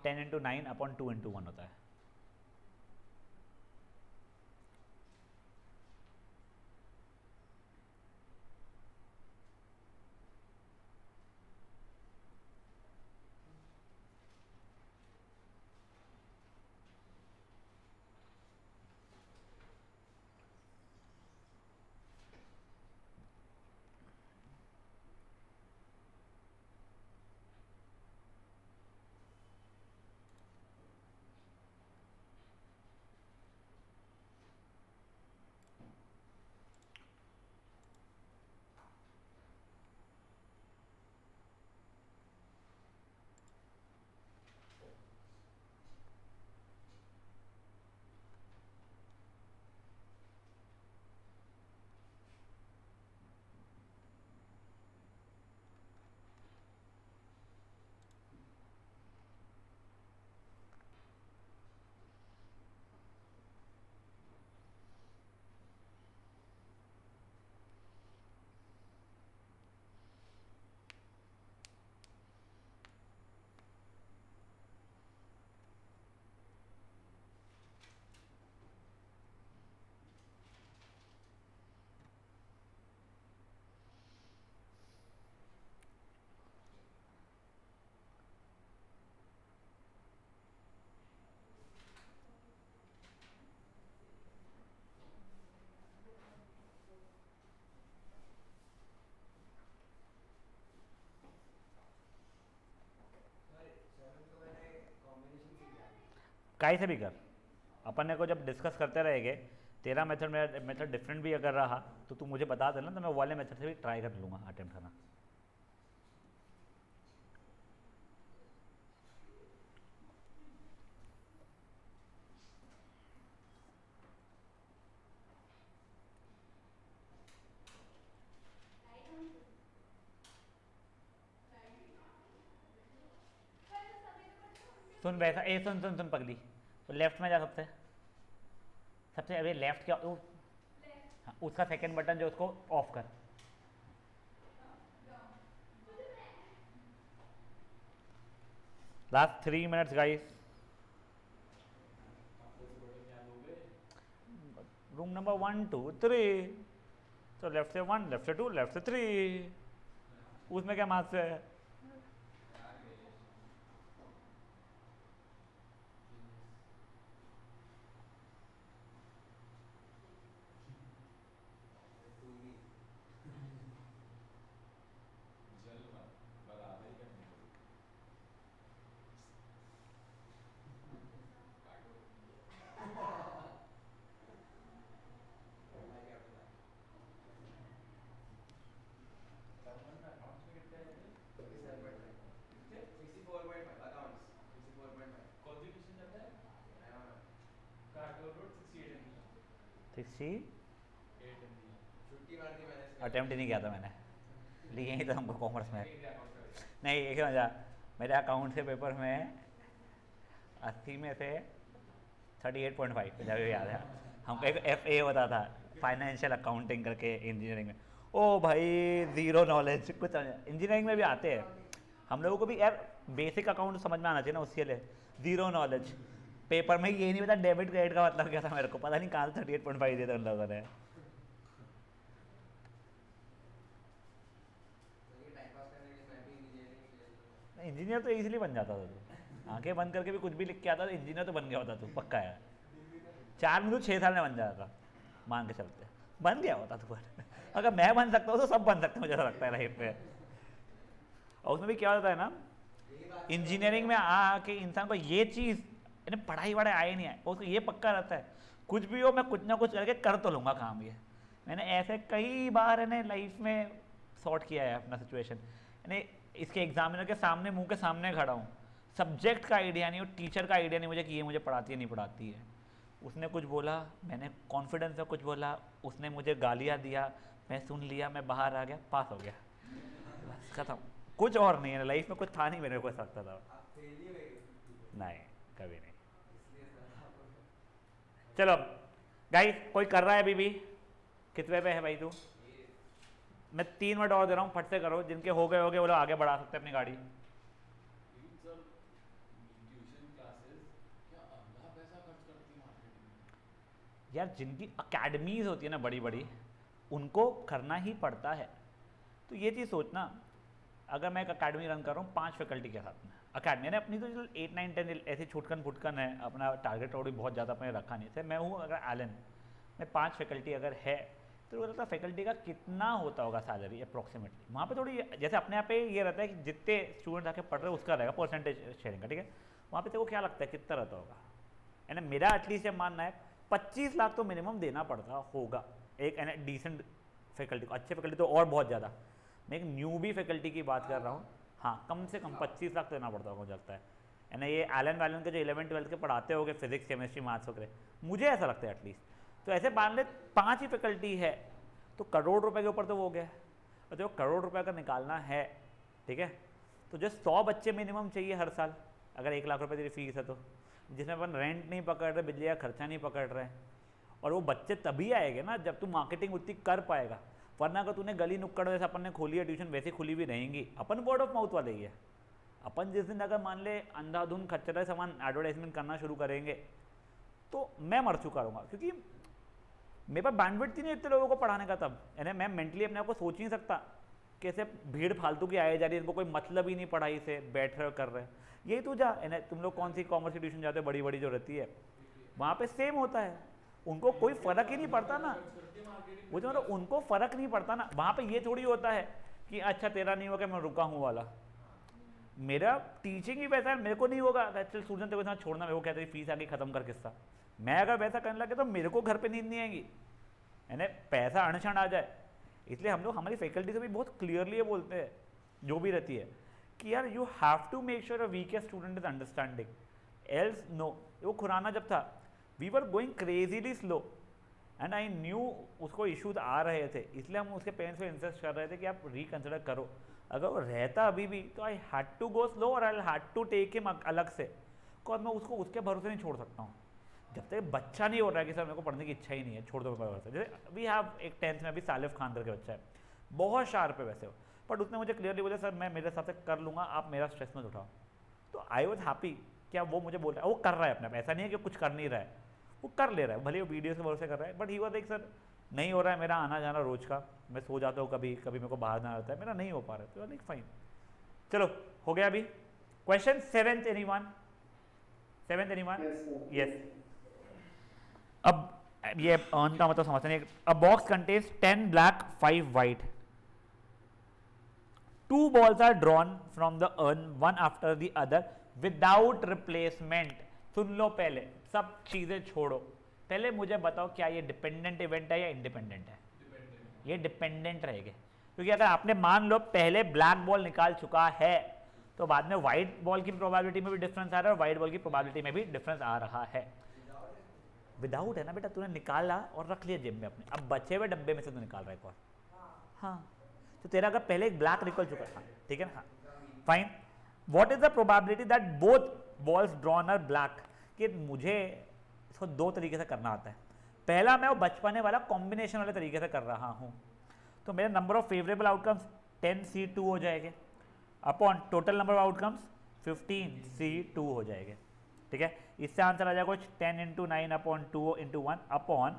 तो 10 into 9 अपॉन 2 into 1 होता है। काई से भी कर, अपन ने को जब डिस्कस करते रहेंगे, तेरा मेथड मेरा मेथड डिफरेंट भी अगर रहा तो तू मुझे बता देना, तो मैं वाले मेथड से भी ट्राई कर लूँगा अटेम्प्ट करना। सुन वैसा, ए सुन सुन सुन पगली, तो लेफ्ट में जा सबसे सबसे अरे लेफ्ट क्या हाँ, उसका सेकंड बटन जो उसको ऑफ कर। Last 3 minutes guys. Room number 1 2 3, तो लेफ्ट से 1, लेफ्ट से 2, लेफ्ट से 3, उसमें क्या मार्क्स है? अटेम्प्ट ही नहीं किया था मैंने, लिए ही था हमको कॉमर्स में। नहीं एक मजा, मेरे अकाउंट से पेपर में 80 में से 38.5 मुझे याद है। हमको एक FA होता था, फाइनेंशियल अकाउंटिंग करके इंजीनियरिंग में। ओ भाई ज़ीरो नॉलेज, कुछ इंजीनियरिंग में भी आते हैं हम लोगों को भी यार, बेसिक अकाउंट समझ में आना चाहिए ना, उसके लिए ज़ीरो नॉलेज। पेपर में ये नहीं पता डेबिट क्रेडिट का मतलब क्या था, मेरे को पता नहीं कहाँ से 38.5 दिए थे उन लोगों ने। इंजीनियर तो इजीली बन जाता था तू, आंखें बंद करके भी कुछ भी लिख के आता था, इंजीनियर तो बन गया होता तू पक्का है। 4 में तो 6 साल में बन जाता, मान के चलते बन गया होता तू। अगर मैं बन सकता हूँ तो सब बन सकते हैं, मुझे ऐसा लगता है लाइफ में। और उसमें भी क्या होता है ना, इंजीनियरिंग में आके इंसान को ये चीज़ यानी पढ़ाई वढ़ाई आए नहीं आए, उसको ये पक्का रहता है कुछ भी हो मैं कुछ ना कुछ करके कर तो लूँगा काम। ये मैंने ऐसे कई बार है लाइफ में सॉर्ट किया है अपना सिचुएशन। यानी इसके एग्जामिनर के सामने, मुंह के सामने खड़ा हूँ, सब्जेक्ट का आइडिया नहीं और टीचर का आइडिया नहीं मुझे कि ये मुझे पढ़ाती है नहीं पढ़ाती है। उसने कुछ बोला, मैंने कॉन्फिडेंस से कुछ बोला, उसने मुझे गालियाँ दिया, मैं सुन लिया, मैं बाहर आ गया, पास हो गया, बस खत्म। कुछ और नहीं है लाइफ में, कुछ था नहीं मेरे को सकता था। नहीं कभी नहीं। चलो गाइस, कोई कर रहा है अभी भी? कितने पे है भाई तू? मैं 3 मिनट और दे रहा हूँ, फट से करो, जिनके हो गए वो लोग आगे बढ़ा सकते हैं अपनी गाड़ी। यार जिनकी अकेडमीज होती है ना बड़ी बड़ी, उनको करना ही पड़ता है। तो ये चीज़ सोचना, अगर मैं एक अकेडमी रन कर रहा हूँ 5 फैकल्टी के साथ में, अकेडमी ने अपनी तो 8 9 10 ऐसी छुटकन फुटकन है, अपना टारगेट और भी बहुत ज़्यादा अपने रखा नहीं। मैं हूँ अगर एलन, मैं 5 फैकल्टी अगर है तो लगता है फैकल्टी का कितना होता होगा सैलरी अप्रॉक्सीमेटली। वहाँ पे थोड़ी जैसे अपने आप पे ये रहता है कि जितने स्टूडेंट आके पढ़ रहे हैं उसका रहेगा परसेंटेज शेयरिंग का, ठीक है। वहाँ पे तेरे को क्या लगता है कितना रहता होगा? यानी मेरा एटलीस्ट ये मानना है 25 लाख तो मिनिमम देना पड़ता होगा एक डिसेंट फैकल्टी को। अच्छे फैकल्टी तो और बहुत ज़्यादा, मैं एक न्यूबी फैकल्टी की बात कर रहा हूँ। हाँ कम से कम 25 लाख देना पड़ता होगा मुझे लगता है। यानी ये एलन वैलन के जो 11 12 के पढ़ाते होंगे फिजिक्स केमिस्ट्री मैथ्स वगैरह, मुझे ऐसा लगता है एटलीस्ट। तो ऐसे मान ले 5 ही फैकल्टी है तो करोड़ रुपए के ऊपर तो वो हो गया। और जो करोड़ रुपए अगर निकालना है, ठीक है, तो जो 100 बच्चे मिनिमम चाहिए हर साल, अगर 1 लाख रुपए तेरी फीस है तो, जिसमें अपन रेंट नहीं पकड़ रहे, बिजली का खर्चा नहीं पकड़ रहे, और वो बच्चे तभी आएंगे ना जब तू मार्केटिंग उतनी कर पाएगा। वरना अगर तूने गली नुक्कड़ जैसे अपन ने खोली है ट्यूशन, वैसे खुली भी रहेंगी। अपन वर्ड ऑफ माउथ वाले ही है। अपन जिस दिन अगर मान ले अंधाधुन खच्चर सामान एडवर्टाइजमेंट करना शुरू करेंगे तो मैं मर चुका रहूँगा, क्योंकि मेरे पास बैंडविड्थ ही नहीं इतने लोगों को पढ़ाने का। तब यानी मैं मेंटली अपने आप को सोच नहीं सकता कैसे भीड़ फालतू की आए जा रही है, इनको कोई मतलब ही नहीं पढ़ाई से, बैठ रहे कर रहे हैं। यही तू जा, तुम लोग कौन सी कॉमर्स की ट्यूशन जाते हो बड़ी बड़ी जो रहती है, वहाँ पे सेम होता है। उनको कोई फ़र्क ही नहीं पड़ता ना, वो जो मतलब उनको फ़र्क नहीं पड़ता ना। वहाँ पे ये थोड़ी होता है कि अच्छा तेरा नहीं होगा मैं रुका हूँ वाला। मेरा टीचिंग ही वैसा है, मेरे को नहीं होगा। चल सूजन तेरे को साथ छोड़ना, मेरे को कहते फीस आके खत्म कर किस्सा। मैं अगर वैसा करने लगे तो मेरे को घर पे नींद नहीं आएगी, यानी पैसा अनशन आ जाए। इसलिए हम लोग हमारी फैकल्टी से भी बहुत क्लियरली ये बोलते हैं जो भी रहती है कि यार you have to make sure a weakest student is understanding, else no. वो खुराना जब था we were going crazily slow and I knew उसको इश्यूज आ रहे थे, इसलिए हम उसके पेरेंट्स को इंसिस्ट कर रहे थे कि आप रिकन्सिडर करो। अगर वो रहता अभी भी तो I had to go slow और I had to take him अलग से, और मैं उसको उसके भरोसे नहीं छोड़ सकता हूँ जब तक बच्चा नहीं हो रहा है कि सर मेरे को पढ़ने की इच्छा ही नहीं है, छोड़ दो मेरे भरोसे। जैसे वी हैव एक 10th में अभी सालिफ खान करके बच्चा है, बहुत शार्प है वैसे, बट उसने मुझे क्लियरली बोला सर मैं मेरे हिसाब से कर लूँगा, आप मेरा स्ट्रेस मत उठाओ। तो आई वॉज हैप्पी क्या वो मुझे बोल रहा है, वो कर रहा है अपने, ऐसा नहीं है कि कुछ कर नहीं रहा है, वो कर ले रहा है, भले वो वीडियो के भरोसे कर रहा है। But he was like sir नहीं हो रहा है मेरा आना जाना रोज का, मैं सो जाता हूँ कभी कभी, मेरे को बाहर जाना रहता है, मेरा नहीं हो पा रहा है। तो लाइक फाइन, चलो हो गया। अभी question 7th anyone? 7th anyone? Yes. अब ये अर्न का मतलब समझते हैं। अ box contains 10 black 5 white, 2 balls are drawn from the urn one after the other without replacement। सुन लो पहले, सब चीजें छोड़ो, पहले मुझे बताओ क्या ये डिपेंडेंट इवेंट है या इंडिपेंडेंट है? ये डिपेंडेंट रहेगा, क्योंकि अगर आपने मान लो पहले ब्लैक बॉल निकाल चुका है तो बाद में व्हाइट बॉल की प्रोबेबिलिटी में भी डिफरेंस आ रहा है और व्हाइट बॉल की प्रोबेबिलिटी में भी डिफरेंस आ रहा है। विदाउट है ना बेटा, तूने निकाला और रख लिया जेब में अपने, अब बचे हुए डब्बे में से तू निकाल रहा है एक और। हाँ, तो तेरा अगर पहले एक ब्लैक निकल चुका है, ठीक है ना, fine. What is the probability that both balls drawn are black? कि मुझे इसको 2 तरीके से करना आता है। पहला मैं वो बचपने वाला कॉम्बिनेशन वाले तरीके से कर रहा हूँ, तो मेरा number of favourable outcomes 10C2 हो जाएंगे upon total number of outcomes 15C2 हो जाएंगे, ठीक है। इससे आंसर आ जाएगा कुछ 10 × 9 अपॉन 2 × 1 अपॉन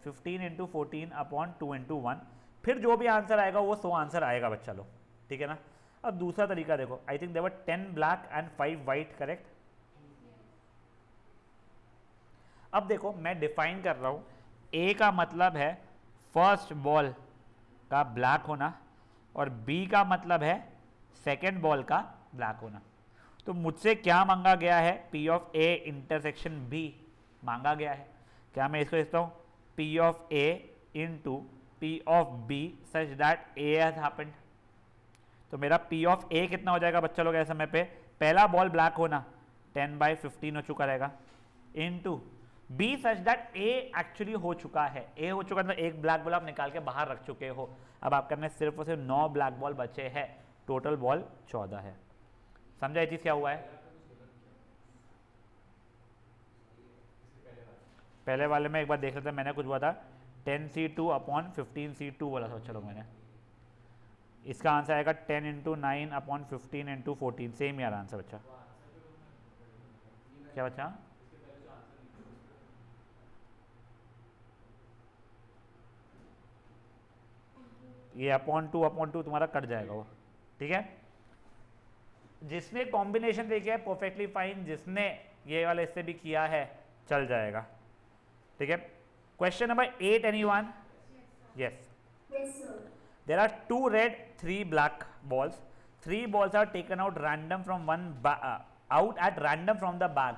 15 × 14 अपॉन 2 × 1। फिर जो भी आंसर आएगा वो 100 आंसर आएगा बच्चा लोग, ठीक है ना। अब दूसरा तरीका देखो, I think there're 10 black and 5 white, correct. अब देखो मैं डिफाइन कर रहा हूं, ए का मतलब है फर्स्ट बॉल का ब्लैक होना और बी का मतलब है सेकेंड बॉल का ब्लैक होना। तो मुझसे क्या मांगा गया है? P of A intersection B मांगा गया है। क्या मैं इसको लिखता हूं? P of A into P of B such that A has happened. तो मेरा पी ऑफ ए कितना हो जाएगा बच्चा लोग ऐसे समय पे? पहला बॉल ब्लैक होना 10/15 हो चुका रहेगा, इनटू बी सच दैट ए एक्चुअली हो चुका है। ए हो चुका मतलब एक ब्लैक बॉल आप निकाल के बाहर रख चुके हो, अब आपके में सिर्फ और सिर्फ 9 ब्लैक बॉल बचे हैं, टोटल बॉल 14 है। समझा ये चीज क्या हुआ है? पहले वाले में एक बार देख लेते हैं, मैंने कुछ बोला था 10C2 अपॉन 15C2 बोला था। चलो मैंने इसका आंसर आएगा 10 × 9 अपॉन 15 × 14, सेम यार आंसर बच्चा। क्या बच्चा? ये अपॉन 2 तुम्हारा कट जाएगा वो, ठीक है। जिसने कॉम्बिनेशन देखे है परफेक्टली फाइन, जिसने ये वाला इससे भी किया है चल जाएगा, ठीक है। Question number 8 anyone? Yes. There are 2 red 3 black balls. 3 balls are taken out random from out at random from the bag.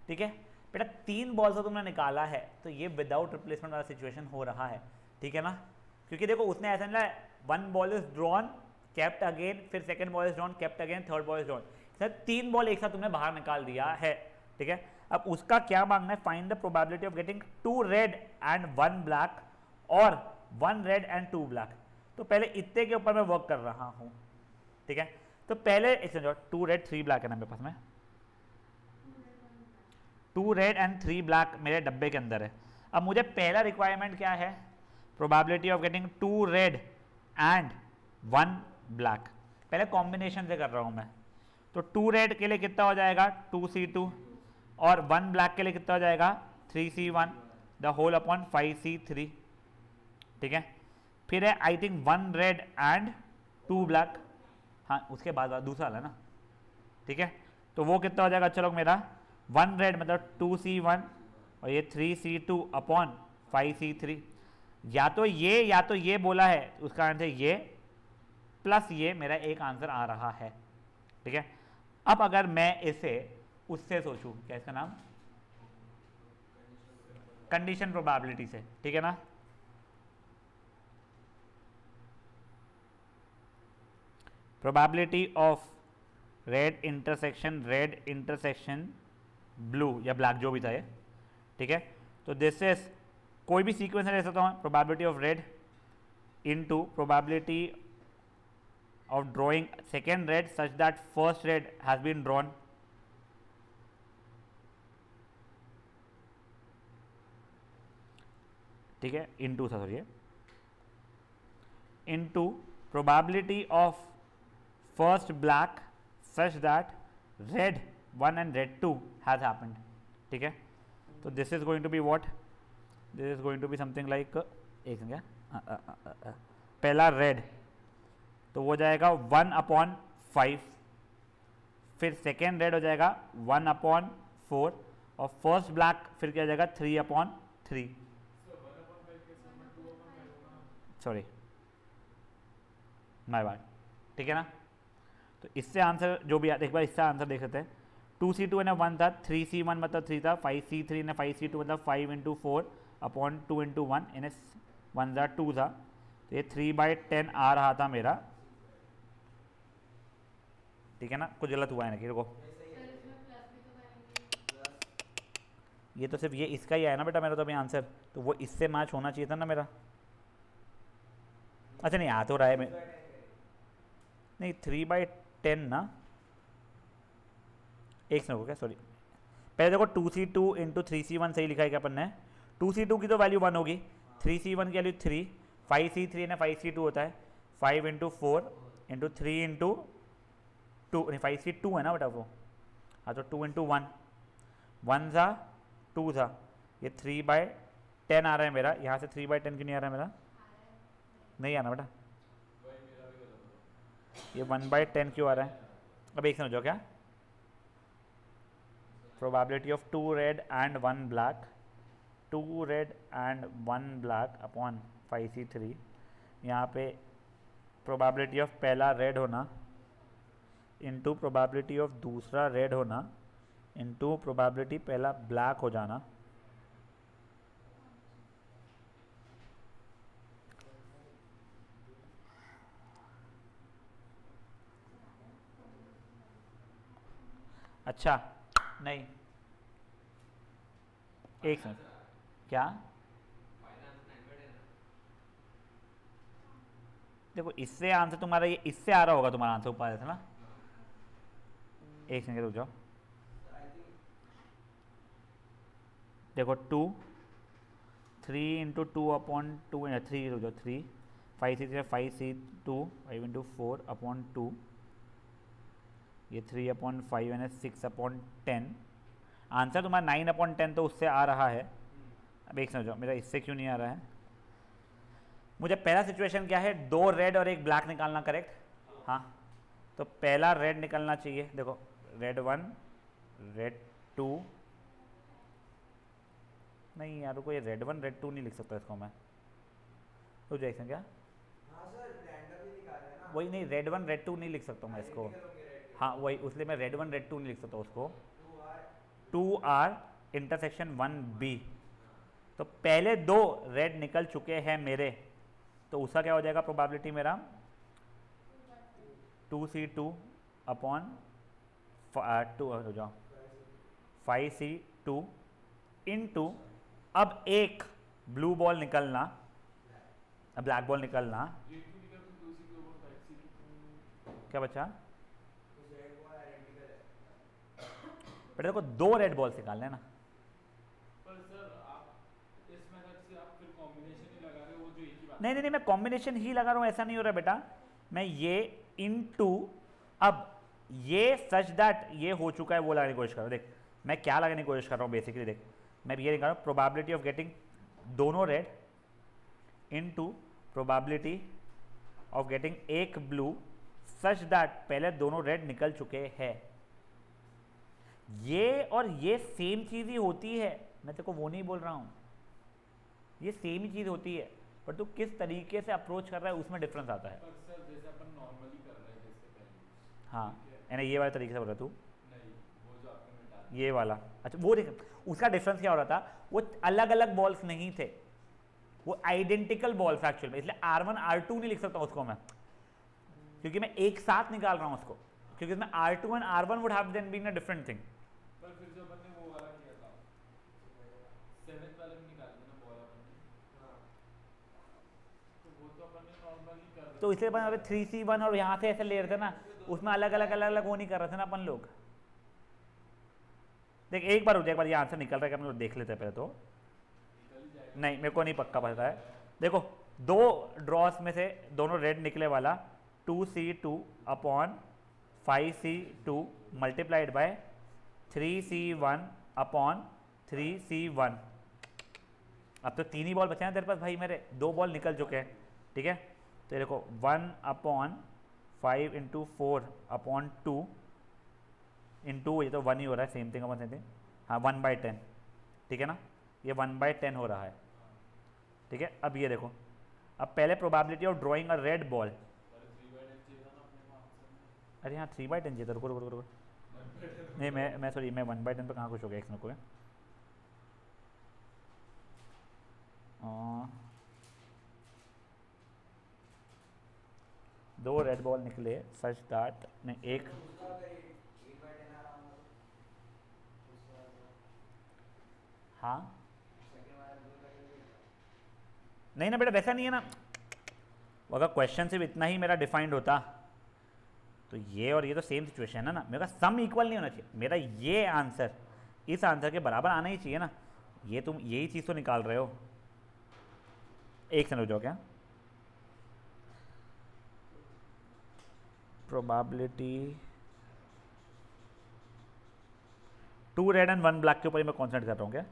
ठीक है बेटा, 3 बॉल्स तुमने निकाला है तो ये विदाउट रिप्लेसमेंट वाला सिचुएशन हो रहा है, ठीक है ना। क्योंकि देखो उसने ऐसा नहीं, 1 ball is drawn kept again, फिर second ball is drawn kept again, third ball is drawn, sir 3 ball एक साथ तुमने बाहर निकाल दिया है, ठीक है। अब उसका क्या मांगना है? Find the probability of getting 2 red and 1 black और 1 रेड एंड 2 ब्लैक। तो पहले इतने के ऊपर मैं वर्क कर रहा हूं, ठीक है। तो पहले एक 2 रेड 3 ब्लैक है ना मेरे पास में, 2 रेड एंड 3 ब्लैक मेरे डब्बे के अंदर है। अब मुझे पहला रिक्वायरमेंट क्या है? Probability of getting 2 red and 1 black. पहले कॉम्बिनेशन से कर रहा हूं मैं, तो 2 रेड के लिए कितना हो जाएगा? 2C2 और 1 ब्लैक के लिए कितना हो जाएगा? 3C1 the whole upon 5C3, ठीक है। फिर है I think 1 red and 2 black, हाँ उसके बाद दूसरा वाला ना, ठीक है। तो वो कितना हो जाएगा? चलो मेरा 1 रेड मतलब 2C1 और ये 3C2 अपॉन 5C3। या तो ये बोला है, उसका आंसर ये प्लस ये, मेरा एक आंसर आ रहा है, ठीक है। अब अगर मैं इसे उससे सोचूं, क्या इसका नाम, कंडीशन प्रोबेबिलिटी से, ठीक है ना, probability of red intersection blue या ब्लैक जो भी था ये, ठीक है। तो दिस इज कोई भी सीक्वेंस ले सकता हूँ, probability of red into probability of drawing second red such that first red has been drawn, ठीक है, into था sorry, into probability of first black such that red 1 and red 2 has happened, ठीक है। तो this is going to be what, this is going to be something like एक क्या पहला red तो वो जाएगा 1/5, फिर सेकेंड रेड हो जाएगा 1/4 और फर्स्ट ब्लैक फिर क्या हो जाएगा 3/3, सॉरी माय बैड, ठीक है ना। तो इससे आंसर जो भी एक बार इससे आंसर देख सकते हैं, 2C2 ने 1 था, 3C1 मतलब 3 था, 5C3 ने 5C2 मतलब 5 × 4/2 × 1 इन्हें 1 × 2 था, तो ये 3/10 आ रहा था मेरा, ठीक है ना। कुछ गलत हुआ है ना कि देखो ये तो सिर्फ ये इसका ही आया ना बेटा मेरा तो अभी आंसर, तो वो इससे मैच होना चाहिए था ना मेरा। अच्छा नहीं आ तो रहा है नहीं 3/10 ना, एक सेकंड हो गया सॉरी, पहले देखो 2C2 × 3C1 सही लिखा है क्या अपन ने, 2C2 की तो वैल्यू 1 होगी, 3C1 की वैल्यू 3, 5C3 ने 5C2 होता है 5 × 4 × 3 × 2 नहीं 5C2 है ना बेटा वो, हाँ तो 2 × 1 1 था 2 था, ये 3/10 आ रहा है मेरा, यहाँ से 3/10 क्यों नहीं आ रहा है मेरा, नहीं आना बेटा, ये 1/10 क्यों आ रहा है। अब एक समझो क्या, probability of 2 red and 1 black, 2 red and 1 black upon 5C3, यहाँ पे प्रोबेबिलिटी ऑफ पहला रेड होना इनटू प्रोबेबिलिटी ऑफ दूसरा रेड होना इनटू प्रोबेबिलिटी पहला ब्लैक हो जाना, अच्छा नहीं एक सेकंड क्या, देखो इससे आंसर तुम्हारा ये इससे आ रहा होगा तुम्हारा आंसर ऊपर था ना, एक सेकंड रुक जाओ, देखो 2 3 × 2/2 3 रुक जाओ 3 5C3 5C2 5 × 4/2, ये 3/5 यानी 6/10, आंसर तुम्हारा 9/10 तो उससे आ रहा है। अब एक समझो मेरा इससे क्यों नहीं आ रहा है, मुझे पहला सिचुएशन क्या है, 2 रेड और 1 ब्लैक निकालना, करेक्ट, हाँ तो पहला रेड निकलना चाहिए, देखो रेड 1 रेड 2, नहीं यार रुको, ये रेड 1 रेड 2 नहीं लिख सकता इसको मैं, तो जैसे क्या वही नहीं, रेड 1 रेड 2 नहीं लिख सकता मैं इसको, हाँ वही उसलिए मैं रेड 1 रेड 2 नहीं लिख सकता उसको, 2R इंटरसेक्शन 1B, तो पहले 2 रेड निकल चुके हैं मेरे, तो उसका क्या हो जाएगा प्रोबेबिलिटी मेरा 2C2 अपॉन 2 हो जाओ 5C2 इनटू, अब एक ब्लू बॉल निकलना, ब्लैक बॉल निकलना, क्या बचा बेटा, देखो 2 रेड बॉल्स निकालने ना, पर सर आप इस मेथड से आप फिर कॉम्बिनेशन ही लगा रहे हो, वो जो एक ही बात, नहीं मैं कॉम्बिनेशन ही लगा रहा हूँ, ऐसा नहीं हो रहा बेटा, मैं ये इनटू, अब ये सच दैट ये हो चुका है वो लगाने की कोशिश कर रहा हूँ, देख मैं क्या लगाने की कोशिश कर रहा हूँ बेसिकली, देख मैं ये निकाल रहा हूँ प्रोबेबिलिटी ऑफ गेटिंग दोनों red into probability of getting एक ब्लू सच दैट पहले दोनों रेड निकल चुके हैं, ये और ये सेम चीज़ ही होती है, मैं तेरे को वो नहीं बोल रहा हूँ, ये सेम ही चीज़ होती है, पर तू किस तरीके से अप्रोच कर रहा है उसमें डिफरेंस आता है। पर सर जैसे अपन नॉर्मली कर रहे हैं जैसे पहले, हाँ ठीक है, यानी ये वाले तरीके से बोल रहा तू, नहीं वो जो आपने मिटा ये वाला। अच्छा वो देख, उसका डिफरेंस क्या हो रहा था, वो अलग अलग बॉल्स नहीं थे, वो आइडेंटिकल बॉल्स एक्चुअल में, इसलिए R1 R2 नहीं लिख सकता उसको मैं, क्योंकि मैं एक साथ निकाल रहा हूँ उसको, क्योंकि इसमें R2 and R1 would have then been a different thing. पर फिर जो अपन ने वो वाला किया था 7th वाले में निकाल दिया ना बॉल अपन ने, हाँ तो वो तो अपन ने नॉर्मली कर दिया, तो इसलिए अपन 3C1 और यहाँ से ऐसे ले रहे थे ना, उसमें अलग अलग वो नहीं कर रहे थे ना अपन लोग। देख एक बार ये आंसर निकल रहा है, अपन लोग देख लेते हैं पहले तो, नहीं मेरे को नहीं पक्का पता है। देखो दो ड्रॉस में से दोनों रेड निकले वाला 2C2 upon 5C2 multiplied by 3C1 upon 3C1। अब तो 3 ही बॉल बचे हैं तेरे पास भाई, मेरे 2 बॉल निकल चुके हैं, ठीक है। तो देखो 1 अपॉन 5 इंटू 4 अपॉन 2 इंटू, ये तो 1 ही हो रहा है, सेम थिंग अपन सेम थिंग, हाँ 1/10, ठीक है ना, ये 1/10 हो रहा है, ठीक है। अब ये देखो, अब पहले probability of drawing a red ball, अरे हाँ 3/10 चाहिए, रुको रुको रुको, नहीं मैं सॉरी मैं 1/10 पे कहाँ खुश हो गया, एक को है 2 रेड बॉल निकले सच दैट, नहीं एक, हाँ नहीं ना बेटा वैसा नहीं है ना, अगर क्वेश्चन सिर्फ इतना ही मेरा डिफाइंड होता तो ये और ये तो सेम सिचुएशन है ना, मेरा सम इक्वल नहीं होना चाहिए, मेरा ये आंसर इस आंसर के बराबर आना ही चाहिए ना, ये तुम यही चीज़ तो निकाल रहे हो। एक सेकंड रुक जाओ, क्या प्रोबेबिलिटी 2 रेड एंड 1 ब्लैक के ऊपर ही मैं कॉन्सेंट्रेट कर रहा हूँ क्या,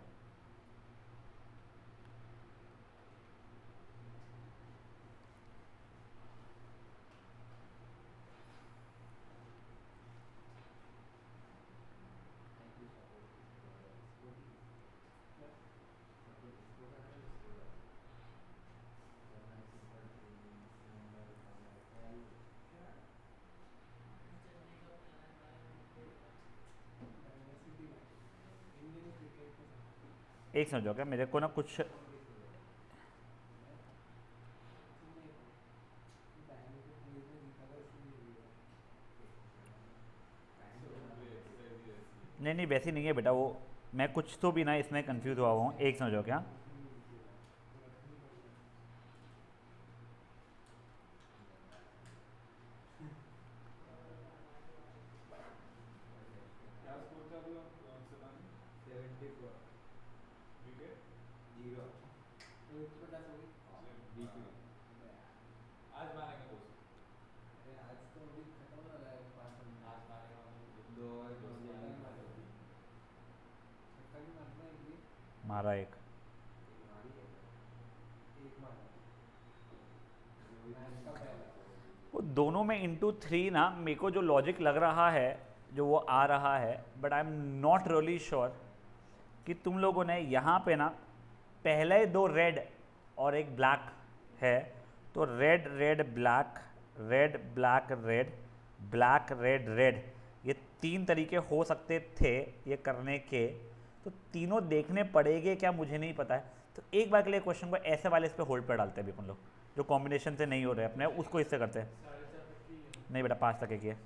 एक समझो क्या, मेरे को ना कुछ नहीं वैसी नहीं है बेटा, वो मैं कुछ तो भी ना इसमें कंफ्यूज हुआ हूँ, एक समझो क्या, मारा एक, वो दोनों में इंटू 3 ना, मेरे को जो लॉजिक लग रहा है जो वो आ रहा है, but I am not really sure कि तुम लोगों ने यहाँ पे ना पहले 2 रेड और एक ब्लैक है, तो red red black red black red black red red, ये 3 तरीके हो सकते थे ये करने के, तो तीनों देखने पड़ेंगे क्या मुझे नहीं पता है। तो एक बार के लिए क्वेश्चन को ऐसे वाले इस पे होल्ड पर डालते हैं अभी अपन लोग, जो कॉम्बिनेशन से नहीं हो रहे अपने उसको इससे करते हैं, नहीं बेटा 5 तक एक ही है,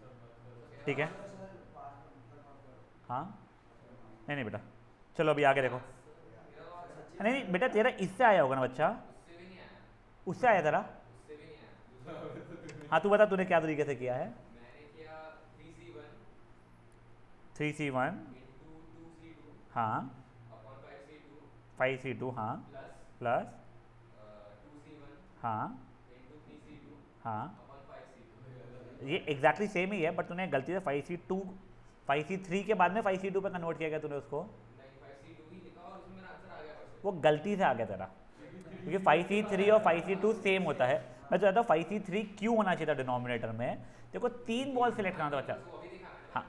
ठीक है हाँ, नहीं बेटा चलो अभी आगे देखो, नहीं बेटा तेरा इससे आया होगा ना बच्चा, उससे आया तेरा, हाँ तू बता तूने क्या तरीके से किया है। मैंने किया 3C1 हाँ 5C2 हाँ प्लस 2C1 हाँ 3C2 हाँ 5C2 ये एग्जैक्टली सेम ही है, बट तूने गलती से 5C3 के बाद में 5C2 पे कन्वर्ट किया गया तूने उसको, नहीं 5C2 ही लिखा और उसमें मेरा आंसर आ गया बस। वो गलती से आ गया तेरा, क्योंकि 5C3 और 5C2 सेम होता है। मैं चाहता हूँ 5C3 क्यों होना चाहिए था डिनोमिनेटर में, देखो 3 बॉल सेलेक्ट करना था बच्चा, हाँ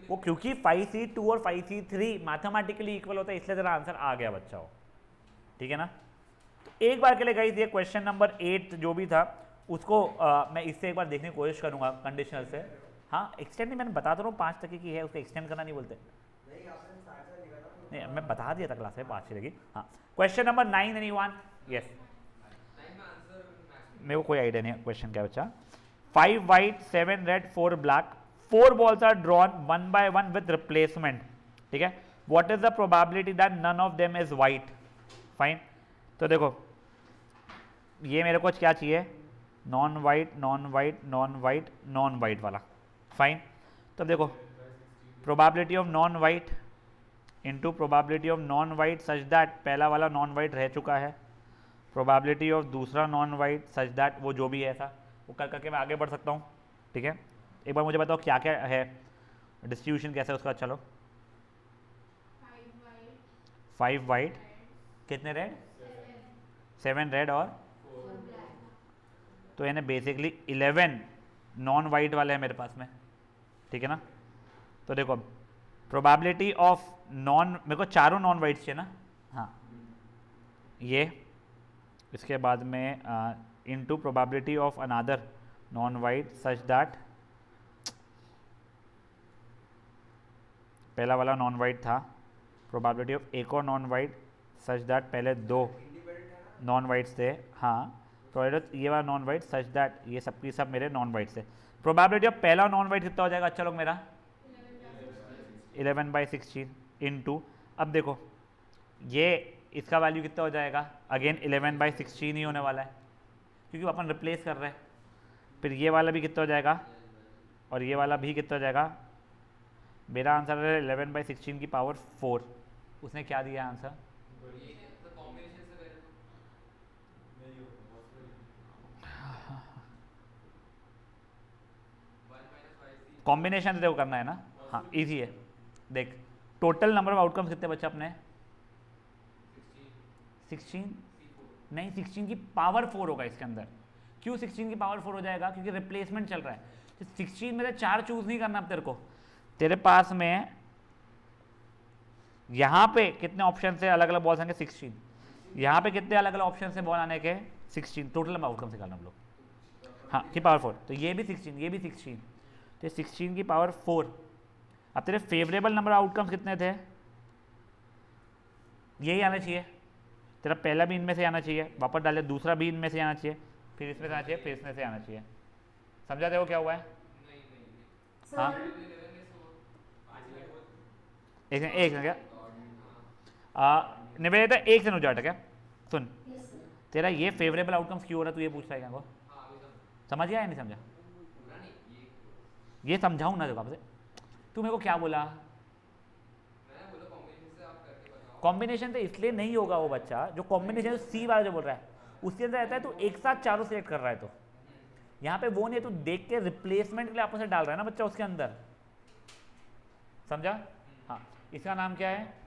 वो क्योंकि 5C2 और 5C3 मैथमेटिकली इक्वल होता है, इसलिए तेरा आंसर आ गया बच्चा हो, ठीक है ना। तो एक बार के लिए गई थी क्वेश्चन नंबर 8 जो भी था उसको मैं इससे एक बार देखने की कोशिश करूंगा कंडीशनल से, हाँ एक्सटेंड नहीं, मैंने बता तो रहा हूँ 5 तक की है, उसको एक्सटेंड करना नहीं बोलते। नहीं मैं बता दिया था क्लास में 5 लगेगी। हाँ क्वेश्चन नंबर 9 एनीवन? यस, मेरे को कोई आइडिया नहीं है क्वेश्चन क्या बच्चा। 5 white 7 red 4 black, 4 balls are drawn 1 by 1 with replacement, ठीक है। What is the probability that none of them is white? Fine, तो देखो ये मेरे को क्या चाहिए, non white non white non white non white वाला, फाइन। तो देखो probability of non white into probability of non white such that पहला वाला नॉन वाइट रह चुका है, प्रोबेबिलिटी ऑफ दूसरा नॉन वाइट सच दैट वो जो भी है ऐसा वो कर करके मैं आगे बढ़ सकता हूँ, ठीक है। एक बार मुझे बताओ क्या क्या है, डिस्ट्रीब्यूशन कैसा है उसका। चलो 5 वाइट, कितने रेड, 7 रेड और तो यानी बेसिकली 11 नॉन वाइट वाले हैं मेरे पास में, ठीक है ना। तो देखो प्रोबेबिलिटी ऑफ नॉन, मेरे को चारों नॉन वाइट चाहिए ना, हाँ ये, इसके बाद में into probability of another non white such that पहला वाला नॉन वाइट था, प्रोबेबिलिटी ऑफ एक और नॉन वाइट सच दैट पहले 2 नॉन वाइट्स थे, हाँ प्रोबेबिलिटी ये वाला नॉन वाइट सच दैट ये सबकी सब मेरे नॉन वाइट से। प्रोबेबिलिटी ऑफ पहला नॉन वाइट कितना हो जाएगा अच्छा लोग मेरा, 11/16 इनटू, अब देखो ये इसका वैल्यू कितना हो जाएगा, अगेन 11/16 ही होने वाला है क्योंकि अपन रिप्लेस कर रहे हैं। फिर ये वाला भी कितना हो जाएगा और ये वाला भी कितना हो जाएगा, मेरा आंसर है 11/16 की पावर 4। उसने क्या दिया आंसर, कॉम्बिनेशन से देखो करना है ना, हाँ इजी है। देख टोटल नंबर ऑफ आउटकम्स कितने बच्चे अपने, 16 नहीं 16 की पावर 4 होगा इसके अंदर। क्यों 16 की पावर 4 हो जाएगा, क्योंकि रिप्लेसमेंट चल रहा है। तो 16 में से 4 चूज नहीं करना अब तेरे को, तेरे पास में यहाँ पे कितने ऑप्शन से अलग अलग बॉल्स आएंगे 16, यहाँ पे कितने अलग अलग ऑप्शन से बॉल आने के 16, टोटल नंबर आउटकम्स निकालना हम लोग, हाँ की पावर 4। तो ये भी 16 ये भी 16, तो 16 की पावर 4। अब तेरे फेवरेबल नंबर आउटकम्स कितने थे, यही आना चाहिए, तेरा पहला भी इनमें से आना चाहिए, वापस डाले दूसरा भी इनमें से आना चाहिए, फिर इसमें से आना चाहिए, फिर इसमें से आना चाहिए। समझा देखो क्या हुआ है, हाँ एक क्या निवेदिता एक से नुजाट क्या सुन, तेरा ये फेवरेबल आउटकम्स क्यों हो रहा है तू ये पूछ रहा है क्या, समझ गया या नहीं समझा, ये समझाऊँ ना देखो आपसे, तू मेरे को क्या बोला, कॉम्बिनेशन तो इसलिए नहीं होगा वो बच्चा जो कॉम्बिनेशन सी वाला जो बोल रहा है उसके अंदर रहता है, तो एक साथ चारों सिलेक्ट कर रहा है, तो यहाँ पे वो नहीं, तो देख के रिप्लेसमेंट के लिए आपस में डाल रहा है ना बच्चा उसके अंदर, समझा। हाँ इसका नाम क्या है,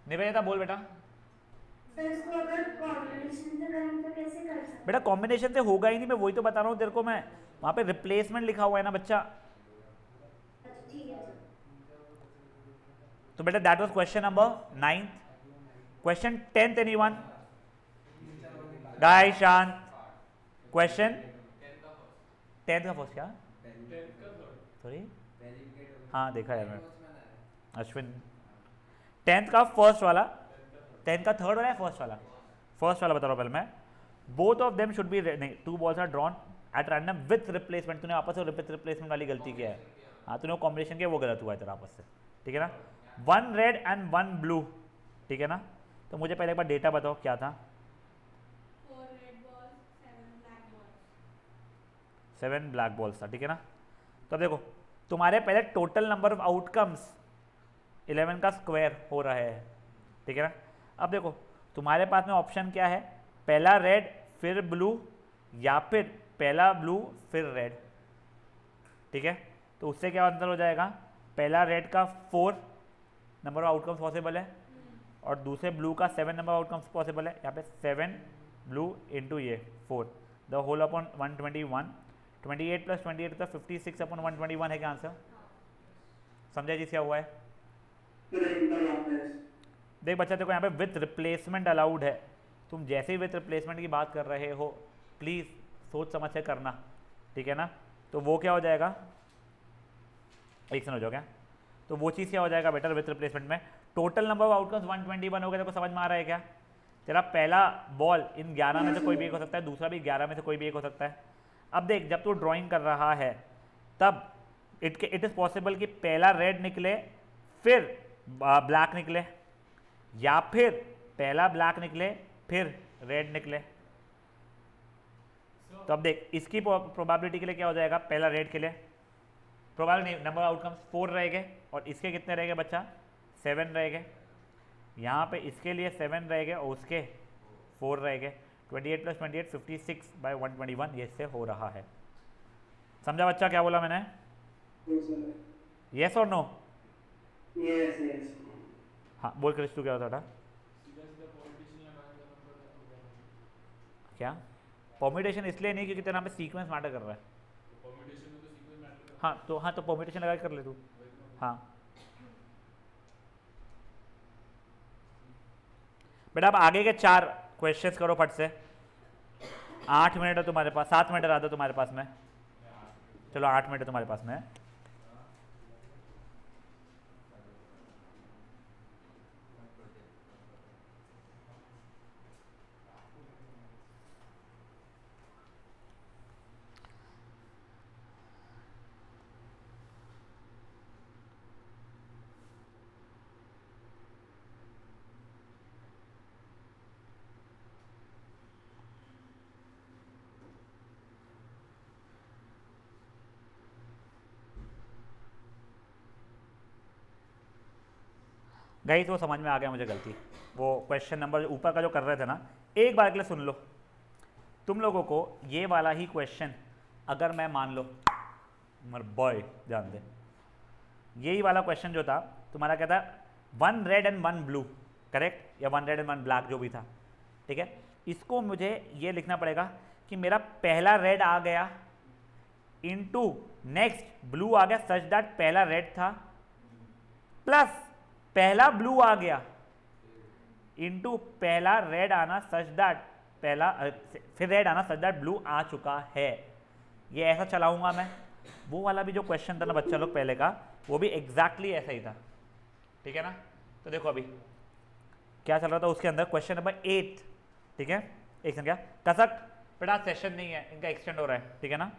निवेदिता बोल बेटा। बेटा कॉम्बिनेशन से होगा ही नहीं, मैं वही तो बता रहा हूँ तेरे को, मैं वहाँ पे रिप्लेसमेंट लिखा हुआ है ना बच्चा। तो बेटा that was question number 9। Question 10th anyone, guys शांत। क्वेश्चन 10th का फर्स्ट क्या, सॉरी हाँ देखा यार मैं, अश्विन 10th का फर्स्ट वाला, 10th का थर्ड वाला है फर्स्ट वाला, फर्स्ट वाला बता रहा हूँ पहले मैं। Both of them should be, नहीं 2 balls are drawn at random with replacement, तूने आपस में रिप्लेसमेंट वाली गलती किया है, हाँ तूने कॉम्बिनेशन किया वो गलत हुआ है तेरा आपस से, ठीक है ना। 1 रेड एंड 1 ब्लू, ठीक है ना। तो मुझे पहले एक बार डेटा बताओ क्या था, 7 ब्लैक बॉल्स था, ठीक है ना। तो अब देखो तुम्हारे पहले टोटल नंबर ऑफ आउटकम्स 11 का स्क्वायर हो रहा है, ठीक है ना। अब देखो तुम्हारे पास में ऑप्शन क्या है, पहला रेड फिर ब्लू या फिर पहला ब्लू फिर रेड, ठीक है। तो उससे क्या आंसर हो जाएगा, पहला रेड का 4 नंबर ऑफ आउटकम्स पॉसिबल है और दूसरे ब्लू का 7 नंबर आउटकम्स पॉसिबल है। यहाँ पे 7 ब्लू इंटू ये 4 द होल अपॉन 121, 28 + 28 तो 56 अपॉन 121 है क्या आंसर, समझा जी क्या हुआ है। देख बच्चा देखो यहाँ पे विथ रिप्लेसमेंट अलाउड है, तुम जैसे ही विथ रिप्लेसमेंट की बात कर रहे हो प्लीज़ सोच समझ से करना, ठीक है ना। तो वो क्या हो जाएगा, एक सेकंड हो जाओ क्या, तो वो चीज़ क्या हो जाएगा बेटर विथ रिप्लेसमेंट में टोटल नंबर ऑफ आउटकम्स 121 हो गया। देखो समझ में आ रहा है क्या, तेरा पहला बॉल इन 11 में से कोई भी एक हो सकता है, दूसरा भी 11 में से कोई भी एक हो सकता है। अब देख जब तू ड्राइंग कर रहा है तब इट इज़ पॉसिबल कि पहला रेड निकले फिर ब्लैक निकले, या फिर पहला ब्लैक निकले फिर रेड निकले। तो अब देख इसकी प्रोबेबिलिटी के लिए क्या हो जाएगा, पहला रेड के लिए प्रोबेबिलिटी नंबर आउटकम्स 4 रहेंगे और इसके कितने रहेंगे बच्चा 7 रहेंगे, यहाँ पे इसके लिए 7 रहेंगे और उसके 4 रहेंगे। 28 + 28 56/121 ये इससे हो रहा है। समझा बच्चा क्या बोला मैंने, यस और नो? Yes yes. हाँ बोल क्रिश तू क्या होता था, सीधा सीधा पॉलिटिशियन लगाने का नंबर क्या परम्यूटेशन इसलिए नहीं क्योंकि तेरा यहाँ पे सीक्वेंस मैटर कर रहा है। परम्यूटेशन में तो सीक्वेंस मैटर करता है। हाँ तो परम्यूटेशन लगा के कर ले तू। हाँ बेटा अब आगे के 4 क्वेश्चंस करो फट से, 8 मिनट है तुम्हारे पास, 7 मिनट रहा तुम्हारे पास में, चलो 8 मिनट है तुम्हारे पास में। गई तो समझ में आ गया मुझे गलती, वो क्वेश्चन नंबर ऊपर का जो कर रहे थे ना, एक बार के लिए सुन लो। तुम लोगों को ये वाला ही क्वेश्चन अगर मैं मान लो मर बॉय जान दे, यही वाला क्वेश्चन जो था तुम्हारा क्या था 1 रेड एंड 1 ब्लू करेक्ट, या 1 रेड एंड 1 ब्लैक जो भी था, ठीक है। इसको मुझे ये लिखना पड़ेगा कि मेरा पहला रेड आ गया इनटू नेक्स्ट ब्लू आ गया सच दैट पहला रेड था प्लस पहला ब्लू आ गया इनटू पहला रेड आना सच दैट पहला फिर रेड आना सच दैट ब्लू आ चुका है। ये ऐसा चलाऊंगा मैं। वो वाला भी जो क्वेश्चन था ना बच्चा लोग पहले का, वो भी एग्जैक्टली ऐसा ही था, ठीक है ना। तो देखो अभी क्या चल रहा था उसके अंदर, क्वेश्चन नंबर 8, ठीक है। एक सेकंड, क्या कसक बेटा सेशन नहीं है, इनका एक्सटेंड हो रहा है, ठीक है ना।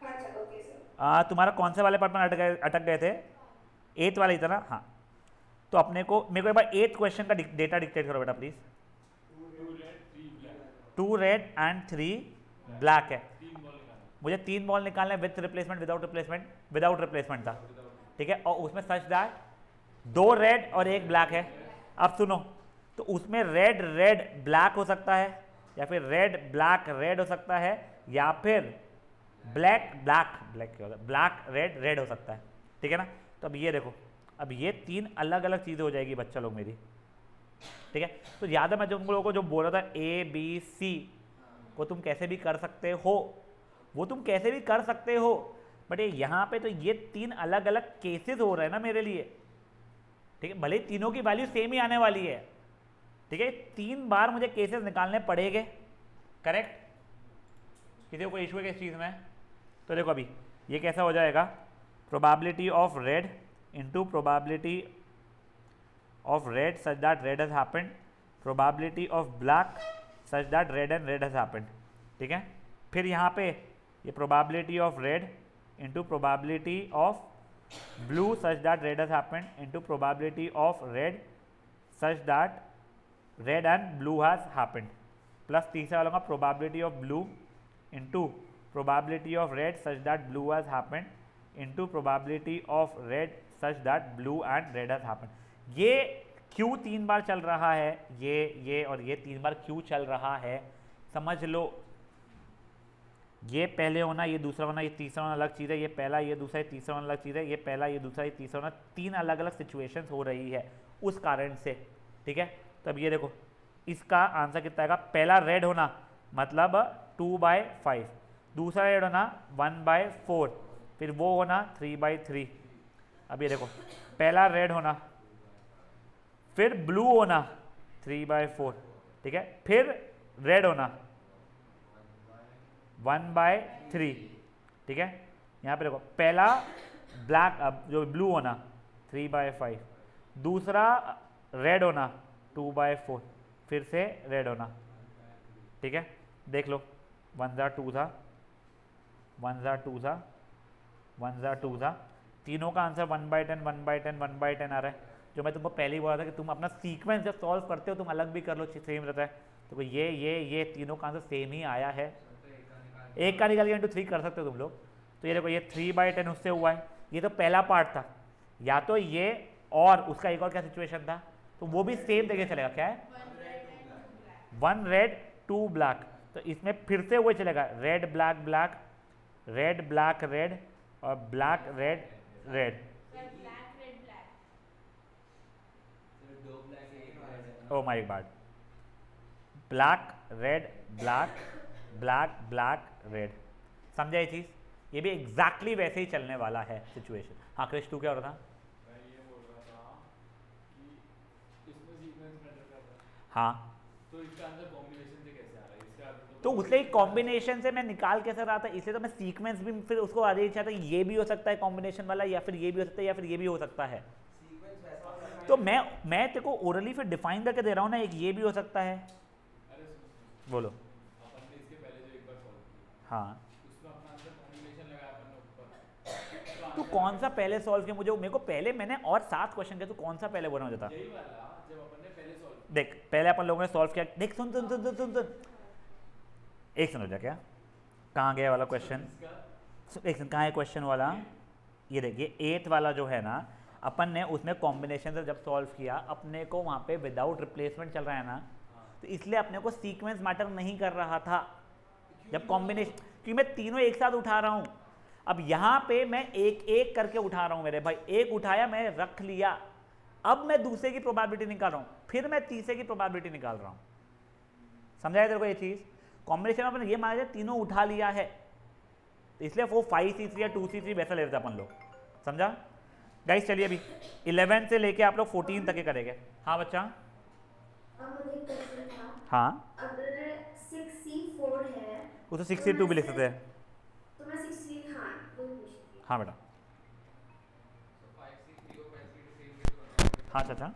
अच्छा ओके सर। तुम्हारा कौन से वाले पार्ट में अटक गए थे, 8 वाला ही था ना। हाँ तो अपने को मेरे को एक बार 8th क्वेश्चन का डेटा डिक्टेट करो बेटा प्लीज। 2 रेड एंड 3 ब्लैक है, मुझे 3 बॉल निकालने with replacement without replacement, without replacement था, ठीक है। और उसमें सच दैट 2 रेड और 1 ब्लैक है। अब सुनो, तो उसमें रेड रेड ब्लैक हो सकता है, या फिर रेड ब्लैक रेड हो सकता है, या फिर ब्लैक ब्लैक ब्लैक क्या होता है, ब्लैक रेड रेड हो सकता है, ठीक है ना। तो अब ये देखो, अब ये 3 अलग अलग चीज़ें हो जाएगी बच्चा लोग मेरी, ठीक है। तो याद है मैं तुम लोगों को जो बोल रहा था ABC को तुम कैसे भी कर सकते हो, वो तुम कैसे भी कर सकते हो, बट ये यहाँ पे तो ये 3 अलग अलग केसेस हो रहे हैं ना मेरे लिए, ठीक है। भले ही तीनों की वैल्यू सेम ही आने वाली है, ठीक है। 3 बार मुझे केसेस निकालने पड़ेंगे, करेक्ट। किसी को कोई इशू है किस चीज़ में? तो देखो अभी ये कैसा हो जाएगा, probability of red into probability of red such that red has happened, probability of black such that red and red has happened, ठीक है। फिर यहाँ पे ये probability of red into probability of blue such that red has happened into probability of red such that red and blue has happened, plus तीसरा वाला होगा probability of blue into probability of red such that blue has happened into probability of red such that blue and red has happened. ये क्यों 3 बार चल रहा है, ये और ये 3 बार क्यों चल रहा है समझ लो। ये पहले होना, ये दूसरा होना, ये तीसरा होना अलग चीज़ है, ये पहला ये दूसरा ये तीसरा होना अलग चीज़ है, ये पहला ये दूसरा ये तीसरा होना, 3 अलग अलग सिचुएशंस हो रही है उस कारण से, ठीक है। तो अब ये देखो इसका आंसर कितना आएगा, पहला रेड होना मतलब 2/5, दूसरा रेड होना 1/4, फिर वो होना 3/3। अब ये देखो पहला रेड होना, फिर ब्लू होना 3/4, ठीक है, फिर रेड होना 1/3, ठीक है, यहाँ पे देखो पहला ब्लैक जो ब्लू होना 3/5, दूसरा रेड होना 2/4, फिर से रेड होना, ठीक है। देख लो 1 ज़ा 2 था, 1 ज़ा 2 था, 1 ज़ा 2 था, तीनों का आंसर 1/10 1/10 1/10 आ रहा है। जो मैं तुमको पहले ही बोला था कि तुम अपना सीक्वेंस जब सॉल्व करते हो तुम अलग भी कर लो, सेम रहता है। तो ये तीनों का आंसर सेम ही आया है, एक का निकाल के इंटू 3 कर सकते हो तुम लोग। तो ये देखो ये 3/10 उससे हुआ है, ये तो पहला पार्ट था, या तो ये और उसका एक और क्या सिचुएशन था, तो वो भी सेम देखे चलेगा। क्या है 1 रेड 2 ब्लैक, तो इसमें फिर से वही चलेगा red black black, red black red और black red red. Oh my god, black red black black black red, समझा ये चीज? ये भी एग्जैक्टली वैसे ही चलने वाला है सिचुएशन। हाँ कृष्ण तू क्या हो रहा था? मैं ये बोल रहा था कि इसमें सीक्वेंस मैटर करता है, हाँ तो इसका आंसर कॉम्बिनेशन से कैसे आ रहा है? इसका आंसर तो उसके कॉम्बिनेशन से मैं निकाल कैसे रहा था, इसलिए तो मैं सीक्वेंस भी फिर उसको आगे चाहता ये भी हो सकता है कॉम्बिनेशन वाला, या फिर ये भी हो सकता है, या फिर ये भी हो सकता है। तो मैं तेरे को ओरली फिर डिफाइन करके दे रहा हूँ ना, एक ये भी हो सकता है। अरे सुन, बोलो। अपन ने इसके पहले जो एक बार सॉल्व किया, हाँ उसमें अपना आंसर कॉम्बिनेशन लगाया अपन ने ऊपर, तू कौन सा पहले सॉल्व किया? मुझे मेरे को पहले मैंने और 7 क्वेश्चन किया, तू कौन सा पहले बोलना मुझे था? यही वाला जब अपन ने पहले सॉल्व देख पहले अपन लोगों ने सॉल्व किया, देख सुन सुन सुन सुन सुन सुन एक सुन हो जा, क्या कहाँ गया वाला क्वेश्चन? एक सुन, कहाँ है क्वेश्चन वाला? ये देखिए 8th वाला जो है ना, अपन ने उसमें कॉम्बिनेशन से जब सॉल्व किया, अपने को वहाँ पे विदाउट रिप्लेसमेंट चल रहा है ना, तो इसलिए अपने को सीक्वेंस मैटर नहीं कर रहा था जब कॉम्बिनेशन, क्योंकि मैं तीनों एक साथ उठा रहा हूँ। अब यहाँ पे मैं एक एक करके उठा रहा हूँ मेरे भाई, एक उठाया मैं रख लिया, अब मैं दूसरे की प्रोबेबिलिटी निकाल रहा हूँ, फिर मैं तीसरे की प्रोबेबिलिटी निकाल रहा हूँ। समझाया तेरे को ये चीज़? कॉम्बिनेशन में अपन ये मान लिया तीनों उठा लिया है, तो इसलिए वो 5C3 या 2C3 वैसा ले रहे थे अपन लोग। समझा गाइस? चलिए अभी 11 से लेके आप लोग 14 तक के करेंगे। हाँ बच्चा? मुझे एक क्वेश्चन था, हाँ अगर 6C4 है उसको 62 भी लिख सकते हैं। तो मैं 16, हाँ वो पूछती थी। हाँ बेटा, So 5C3 और 5C2 सेम वे से बनाओगे। हाँ चाचा।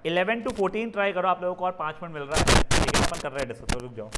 11 to 14 ट्राई करो, आप लोगों को और 5 पॉइंट मिल रहा है, लेकिन अपन कर रहे हैं डिस्कस, तो रुक जाओ।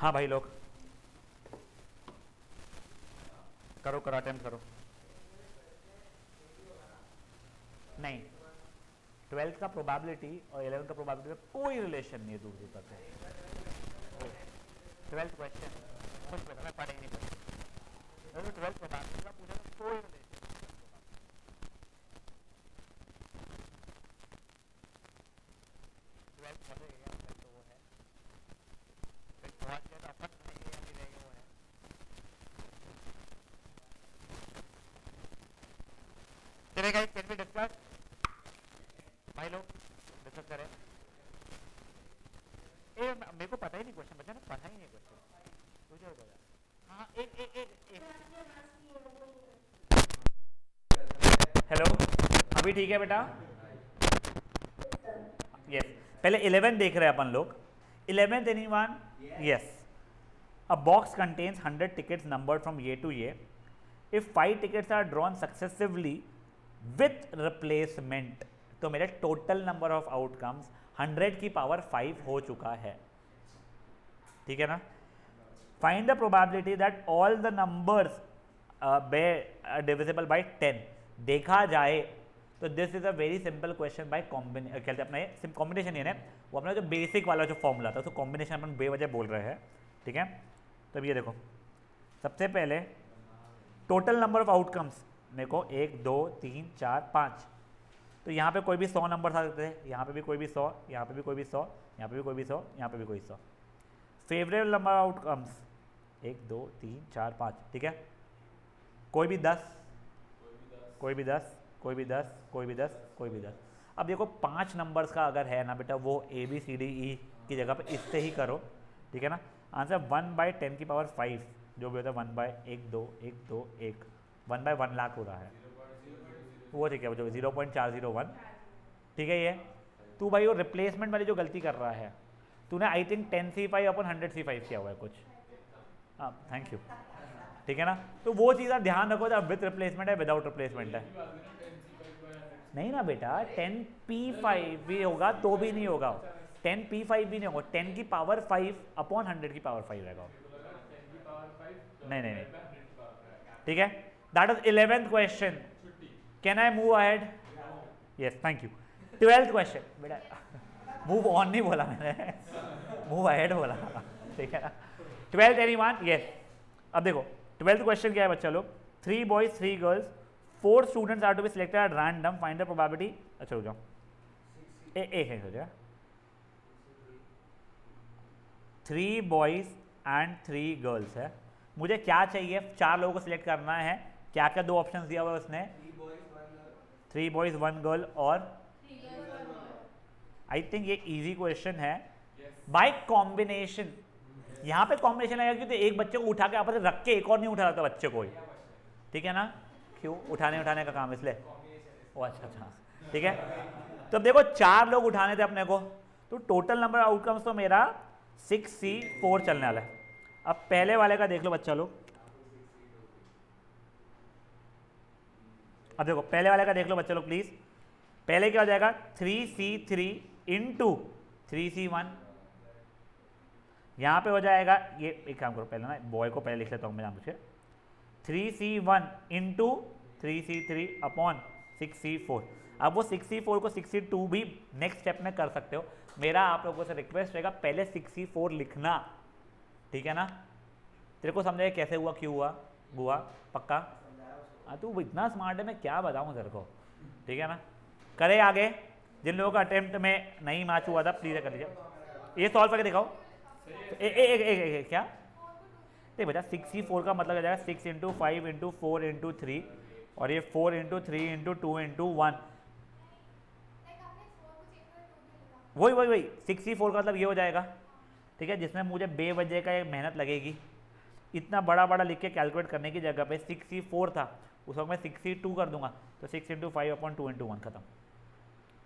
हाँ भाई लोग, करो करो, अटेम्प्ट करो। नहीं, 12th का प्रोबेबिलिटी और 11th का प्रोबेबिलिटी में कोई रिलेशन नहीं है दूर दूर तक। 12th क्वेश्चन कुछ मैं पढ़े ही नहीं पढ़े, 12th प्रोबेबिलिटी का पूछा तो कोई रिलेशन। 12th पढ़ेगा तो वो है, फिर बहुत ज़्यादा अपन नहीं है, अभी रहेगा वो है। चलिए गाइस, कैन वी डिस्कस? भाई लोग डिस्कस करें। मेरे को पता ही नहीं क्वेश्चन, बच्चा ने पढ़ा ही नहीं क्वेश्चन, तुझे होगा। हाँ एक एक एक एक हेलो, अभी ठीक है बेटा? यस, पहले 11 देख रहे हैं अपन लोग। 11th anyone? Yes. A box contains 100 tickets numbered from A to A. If 5 tickets are drawn successively with replacement, तो मेरे टोटल नंबर ऑफ आउटकम्स 100 की पावर 5 हो चुका है, ठीक है ना? Find the probability that all the numbers divisible by 10। देखा जाए तो this is a very simple question by कहते हैं अपना ये कॉम्बिनेशन है ना, वो अपना जो बेसिक वाला जो फॉर्मूला था, तो कॉम्बिनेशन अपन बेवजह बोल रहे हैं, ठीक है। तो अब ये देखो, सबसे पहले टोटल नंबर ऑफ आउटकम्स मेरे को 1 2 3 4 5, तो यहाँ पे कोई भी 100 नंबर आ सकते हैं, यहाँ पे भी कोई भी 100, यहाँ पे भी कोई भी 100, यहाँ पे भी कोई भी 100, यहाँ पे भी कोई 100। फेवरेबल नंबर आउटकम्स 1 2 3 4 5, ठीक है। कोई भी 10, कोई भी 10, कोई भी 10, कोई भी 10, कोई भी 10। अब देखो 5 नंबर्स का अगर है ना बेटा, वो ABCDE की जगह पे इससे ही करो, ठीक है ना। आंसर 1/10 की पावर 5 जो भी होता है 1/1 2 1 2 1 1/1 लाख हो रहा है, वो ठीक है, वो जो 0.401, ठीक है। ये तू भाई वो रिप्लेसमेंट वाली जो गलती कर रहा है, तूने I think 10C5 upon 100C5 किया हुआ है कुछ, हाँ थैंक यू, ठीक है ना। तो वो चीज़ आप ध्यान रखो, जब विद रिप्लेसमेंट है विदाउट रिप्लेसमेंट है, नहीं ना बेटा 10P5 भी होगा तो भी नहीं होगा, 10P5 भी नहीं होगा, 10 की पावर 5 अपॉन 100 की पावर 5 रहेगा, नहीं नहीं नहीं, ठीक है। That is 11th question. Can I move ahead? Yes thank you. 12th question बेटा, मूव ऑन नहीं बोला मैंने, मूव अहेड बोला, ठीक है ना। 12th anyone? यस। अब देखो 12th क्वेश्चन क्या है बच्चा लोग, 3 boys 3 girls 4 students are to be selected at random, find the probability. अच्छा हो जाओ, एक है हो जाएगा, 3 बॉयज एंड 3 गर्ल्स है, मुझे क्या चाहिए, 4 लोगों को सिलेक्ट करना है, क्या क्या 2 ऑप्शंस दिया हुआ है उसने, 3 बॉयज 1 गर्ल और आई थिंक ये इजी क्वेश्चन है बाय कॉम्बिनेशन। यहाँ पे कॉम्बिनेशन आएगा क्योंकि एक बच्चे को उठा के आपस में रख के एक और नहीं उठा सकता बच्चे को, ठीक है ना, क्यों उठाने का काम इसलिए, ओ अच्छा, ठीक है। तो अब देखो 4 लोग उठाने थे अपने को, तो टोटल नंबर आउटकम्स तो मेरा 6C4 चलने वाला है। अब पहले वाले का देख लो बच्चा लोग, अब देखो पहले वाले का देख लो बच्चा लोग प्लीज, पहले क्या हो जाएगा 3C3 इंटू 3C1, यहां पे हो जाएगा, ये एक काम करो पहले ना बॉय को पहले लिख लेता हूं मैं नाम से, 3C1 into 3C3 upon 6C4। अब वो 6C4 को 6C2 भी नेक्स्ट स्टेप में कर सकते हो, मेरा आप लोगों से रिक्वेस्ट रहेगा पहले 6C4 लिखना, ठीक है ना। तेरे को समझे कैसे हुआ, क्यों हुआ, बुआ पक्का, हाँ तू इतना स्मार्ट है, मैं क्या बताऊँ तेरे को, ठीक है ना। करे आगे, जिन लोगों का अटेम्प्ट में नहीं मैच हुआ था प्लीज कर लीजिए, ये सॉल्व करके दिखाओ। एक क्या देख बेटा, 6C4 का मतलब हो जाएगा 6 इंटू 5 इंटू 4 इंटू 3, और ये 4 इंटू 3 इंटू 2 इंटू 1, वही 6C4 का मतलब ये हो जाएगा, ठीक है, जिसमें मुझे बेवजह का एक मेहनत लगेगी, इतना बड़ा लिख के कैलकुलेट करने की जगह पे 6C4 था, उस वक्त मैं 6C2 कर दूंगा, तो 6 इंटू 5 अपॉन 2 इंटू 1 खत्म,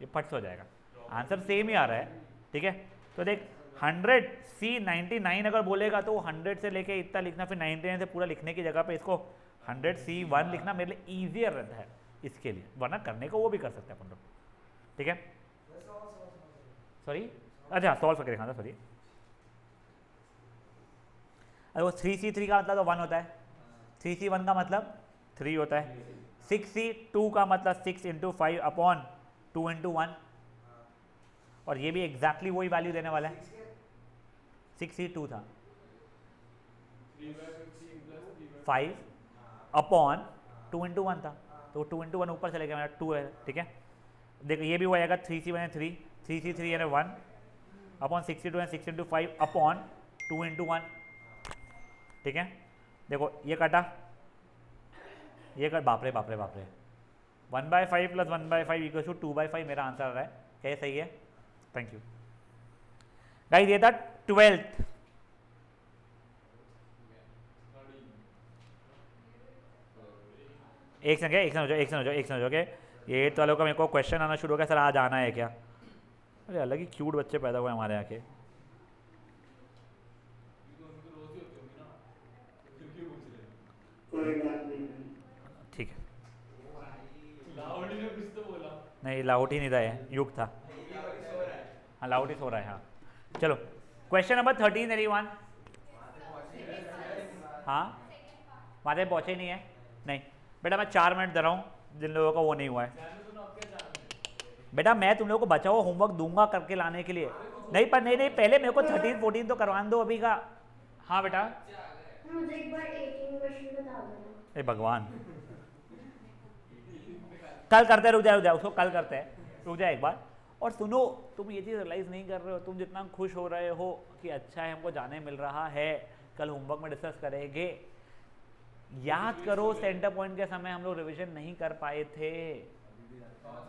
ये फट से हो जाएगा, आंसर सेम ही आ रहा है, ठीक है। तो देख 100C99 अगर बोलेगा तो 100 से लेके इतना लिखना, फिर 99 से पूरा लिखने की जगह पे इसको 100C1 लिखना मेरे लिए ईजियर रहता है इसके लिए, वरना करने को वो भी कर सकते हैं अपन लोग, ठीक है। सॉरी, अच्छा सॉल्व करके दिखाना, सॉरी। अरे वो 3C3 का मतलब तो 1 होता है, 3C1 का मतलब 3 होता है, 6C2 का मतलब 6 इंटू 5 अपॉन 2 इंटू 1, और ये भी एग्जैक्टली वही वैल्यू देने वाला है, 6C2 था 5 अपॉन 2 इंटू 1 था, तो 2 इंटू 1 ऊपर चले गया, मेरा 2 है, ठीक है। देखो ये भी हो जाएगा 3C1 है 3, 3C3 है 1 अपॉन 6C2 है 6 इंटू 5 अपॉन 2 इंटू 1, ठीक है। देखो ये कटा, ये कट, बाप रे 1/5 प्लस 1/5 इक्वल टू 2/5 मेरा आंसर आ रहा है, क्या सही है? थैंक यू गाइस, ये था 12th। एक सेकंड हो जाओ, ये तो वालों का मेरे को क्वेश्चन आना शुरू हो गया, सर आज आना है क्या? अरे अलग ही क्यूट बच्चे पैदा हुए हमारे यहाँ के, ठीक है। नहीं लाउड ही नहीं था, ये युग था, हाँ लाउड ही सो रहा है, हाँ चलो क्वेश्चन नंबर 13 एनीवन। हाँ वहाँ तक पहुँचे नहीं है, नहीं बेटा मैं 4 मिनट दे रहा हूँ जिन लोगों का वो नहीं हुआ है। बेटा मैं तुम लोगों को बचा हुआ होमवर्क दूंगा करके लाने के लिए। नहीं पर नहीं पहले मेरे को 13 14 तो करवाने दो अभी का। हाँ बेटा मुझे एक बार 18 क्वेश्चन बता देना। ए भगवान, कल करते, रुक जाओ उसको कल करते हैं, रुक जाए एक बार। और सुनो, तुम ये चीज़ रियलाइज़ नहीं कर रहे हो, तुम जितना खुश हो रहे हो कि अच्छा है हमको जाने मिल रहा है, कल होमवर्क में डिस्कस करेंगे, याद करो सेंटर पॉइंट के समय हम लोग रिवीजन नहीं कर पाए थे।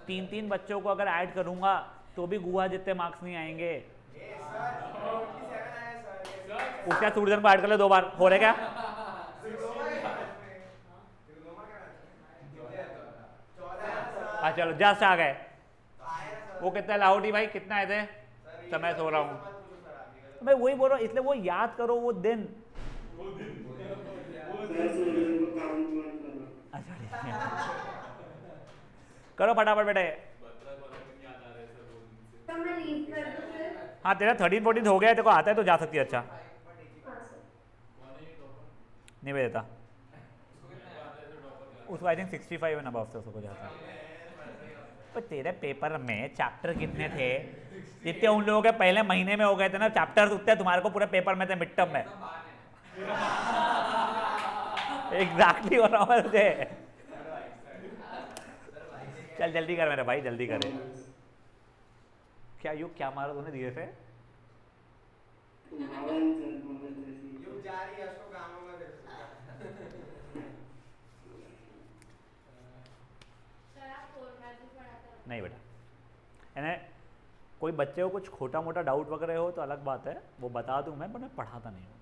3 बच्चों को अगर ऐड करूंगा तो भी गुहा जितने मार्क्स नहीं आएंगे। उसका सूर्यन को ऐड कर ले 2 बार, हो रहे क्या? अच्छा चलो जस्ट आ गए। वो कितना लाउडी भाई, कितना आए थे? तो मैं सो रहा हूँ। मैं वही बोल रहा हूँ, इसलिए वो याद करो वो दिन। अच्छा करो फटाफट बेटे। तो मैं लीव कर दूं फिर? हाँ तेरा 13 14 हो गया है, तेरे को आता है तो जा सकती है। अच्छा हाँ सर। नहीं मैं देता उसको, आई थिंक 65 एंड अबव से उसको जाता है। पर तेरे पेपर में चैप्टर कितने थे? जितने उन लोगों के पहले महीने में हो गए थे ना चैप्टर, उतने तुम्हारे को पूरे पेपर में थे मिड टर्म में। एग्जैक्टली हो रहा हूँ तुझे। चल जल्दी कर मेरे भाई, जल्दी करे। क्या युग क्या मारा तूने धीरे से? नहीं बेटा, यानी कोई बच्चे को कुछ छोटा मोटा डाउट वगैरह हो तो अलग बात है, वो बता दूं मैं, पर मैं पढ़ाता नहीं हूँ।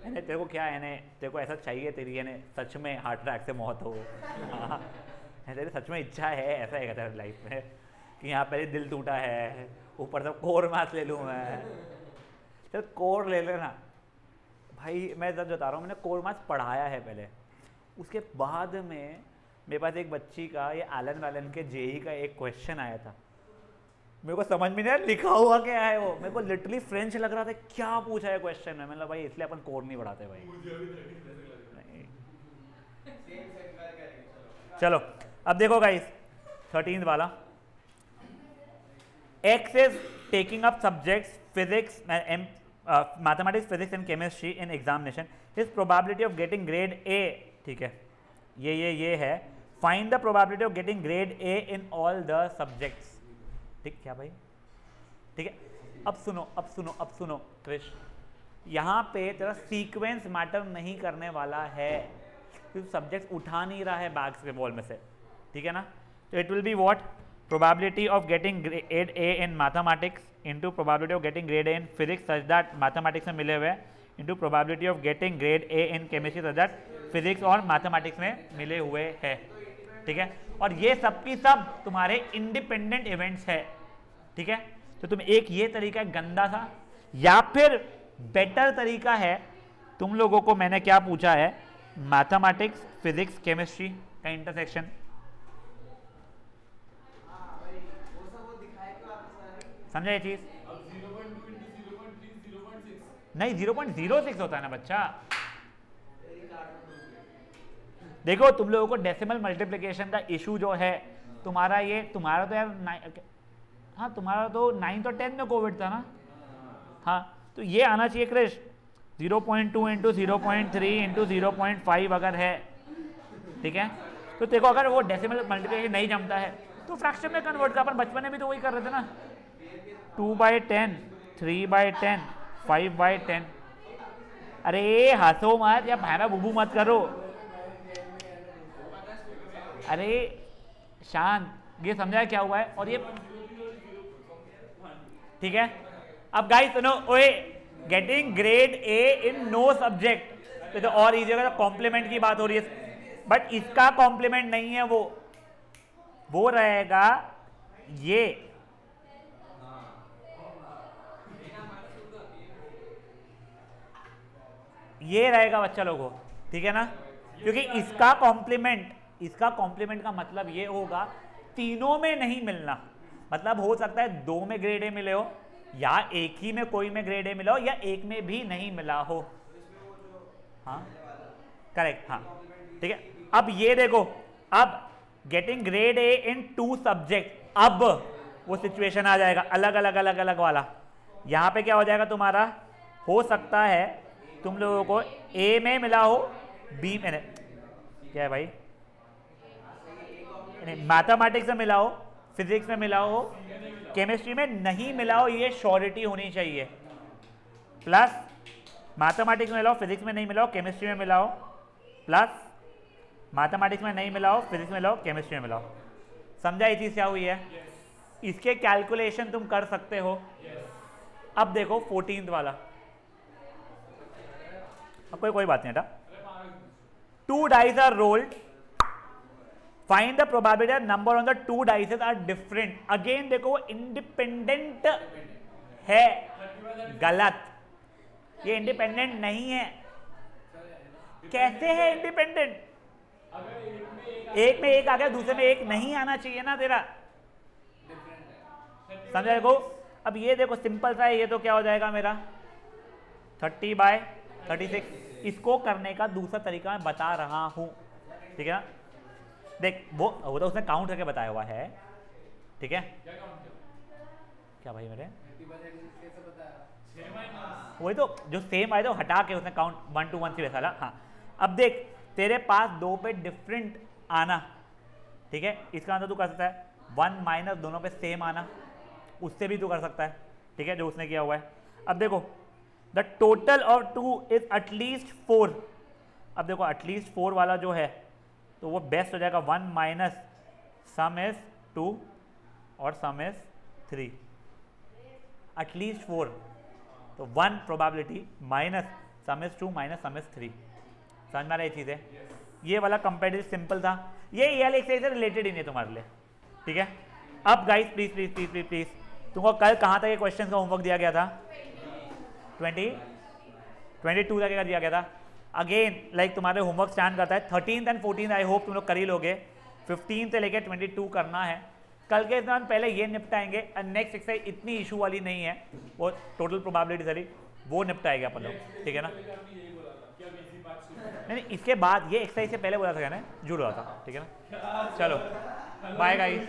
तेरे को क्या है, तेरे को ऐसा चाहिए, तेरी है सच में हार्ट अटैक से मौत हो। हाँ तेरी सच में इच्छा है ऐसा है तेरी लाइफ में कि यहाँ पहले दिल टूटा है, ऊपर से कोर मैथ ले लूँ मैं। चल कोर ले लेना भाई, मैं जब बता रहा हूँ, मैंने कोर मैथ्स पढ़ाया है पहले। उसके बाद में मेरे पास एक बच्ची का, ये एलन वैलन के जेई का एक क्वेश्चन आया था, मेरे को समझ में नहीं आया लिखा हुआ क्या है वो, मेरे को लिटरली फ्रेंच लग रहा था, क्या पूछा है क्वेश्चन में। मतलब भाई इसलिए अपन कोर नहीं पढ़ाते भाई। नहीं। चलो अब देखो गाइस 13th वाला, X is taking up subjects physics and mathematics, physics and chemistry in examination. His probability of getting grade A, ठीक है, ये है, find the probability of getting grade A in all the subjects. ठीक क्या भाई, ठीक है। अब सुनो क्रिश, यहाँ पे तेरा सीक्वेंस मैटर नहीं करने वाला है, क्योंकि सब्जेक्ट उठा नहीं रहा है बैग्स के वॉल में से, ठीक है ना। तो it will be what, probability of getting grade A in mathematics into probability of getting grade A in physics such that mathematics में मिले हुए into probability of getting grade A in chemistry such that physics और mathematics में मिले हुए हैं, ठीक है। और ये सब की सब तुम्हारे इंडिपेंडेंट इवेंट्स है, ठीक है। तो तुम एक ये तरीका गंदा सा, या फिर बेटर तरीका है, तुम लोगों को मैंने क्या पूछा है, मैथमेटिक्स फिजिक्स केमिस्ट्री का इंटरसेक्शन। समझा ये चीज? नहीं 0.06 होता है ना बच्चा। देखो तुम लोगों को डेसिमल मल्टीप्लिकेशन का इशू जो है, तुम्हारा तो यार हाँ तुम्हारा तो 9th और 10th में कोविड था ना, हाँ तो ये आना चाहिए क्रिश, 0.2 इंटू 0.3 इंटू 0.5 अगर है, ठीक है। तो देखो अगर वो डेसिमल मल्टीप्लिकेशन नहीं जमता है तो फ्रैक्शन में कन्वर्ट कर, अपन बचपन में भी तो वही कर रहे थे ना, 2/10, 3/10, 5/10। अरे हंसो मत या भाना बुबू मत करो, अरे शांत, ये समझाया क्या हुआ है। और ये ठीक है। अब गाइस सुनो, ओए getting grade A in no subject तो और इजी होगा, कॉम्प्लीमेंट की बात हो रही है, बट इसका कॉम्प्लीमेंट नहीं है, वो रहेगा ये रहेगा बच्चा लोगों, ठीक है ना। क्योंकि इसका कॉम्प्लीमेंट का मतलब ये होगा तीनों में नहीं मिलना, मतलब हो सकता है 2 में ग्रेड ए मिले हो, या एक ही में कोई में ग्रेड ए मिला हो, या एक में भी नहीं मिला हो। हाँ करेक्ट, हाँ ठीक है। अब ये देखो, अब getting grade A in 2 subject, अब वो सिचुएशन आ जाएगा अलग अलग अलग अलग वाला। यहाँ पे क्या हो जाएगा तुम्हारा, हो सकता है तुम लोगों को ए में मिला हो, बी में क्या है भाई, मैथमेटिक्स में मिला हो, फिजिक्स में मिला हो, केमिस्ट्री में नहीं मिला हो, ये श्योरिटी होनी चाहिए। प्लस मैथमेटिक्स में मिला हो, फिजिक्स में नहीं मिला हो, केमिस्ट्री में मिला हो, प्लस मैथमेटिक्स में नहीं मिला हो, फिजिक्स में मिला हो, केमिस्ट्री में मिला हो। समझा ये चीज़ क्या हुई है? इसके कैलकुलेशन तुम कर सकते हो। अब देखो 14th वाला, अब कोई बात नहीं था। 2 dice are rolled, find the probability that number on the 2 dices are different। Again देखो वो इंडिपेंडेंट है, गलत, ये इंडिपेंडेंट नहीं है। कैसे है इंडिपेंडेंट? एक में एक आ गया, दूसरे में एक नहीं आना चाहिए ना तेरा, समझा देखो। अब ये देखो सिंपल सा है, ये तो क्या हो जाएगा मेरा 30/36। इसको करने का दूसरा तरीका मैं बता रहा हूं, ठीक है ना। देख वो तो उसने काउंट करके बताया हुआ है, ठीक है। क्या भाई मेरे वही तो जो सेम आए तो हटा के उसने काउंट 1 to 1 से वैसा। हाँ अब देख तेरे पास 2 पे डिफरेंट आना, ठीक है, इसका आंसर तू कर सकता है 1 माइनस दोनों पे सेम आना, उससे भी तू कर सकता है, ठीक है, जो उसने किया हुआ है। अब देखो the total of 2 is at least 4। अब देखो एटलीस्ट 4 वाला जो है तो वो बेस्ट हो जाएगा 1 माइनस सम इज 2 और सम इज 3, एटलीस्ट 4। तो 1 probability minus sum is 2 minus sum is 3। समझ में आ रहा है ये चीज़ है? ये वाला कंपेरेटिव सिंपल था, ये वाले एक्सरसाइज से रिलेटेड ही नहीं तुम्हारे लिए, ठीक है। अब guys please please please please please, तुमको कल कहाँ तक ये क्वेश्चन का होमवर्क दिया गया था? 22 तक का दिया गया था। अगेन लाइक तुम्हारे होमवर्क स्टैंड करता है 13th and 14th, I hope तुम लोग कर ही लोगे। 15 से लेकर 22 करना है। कल के दौरान पहले ये निपटाएंगे, नेक्स्ट एक्सरसाइज इतनी इशू वाली नहीं है, वो टोटल प्रोबेबिलिटी सारी वो निपटाएगा अपन लोग, ठीक है ना। नहीं इसके बाद ये एक्सरसाइज से पहले बोला था ना, जुड़ रहा था, ठीक है ना। चलो बाय गाइस।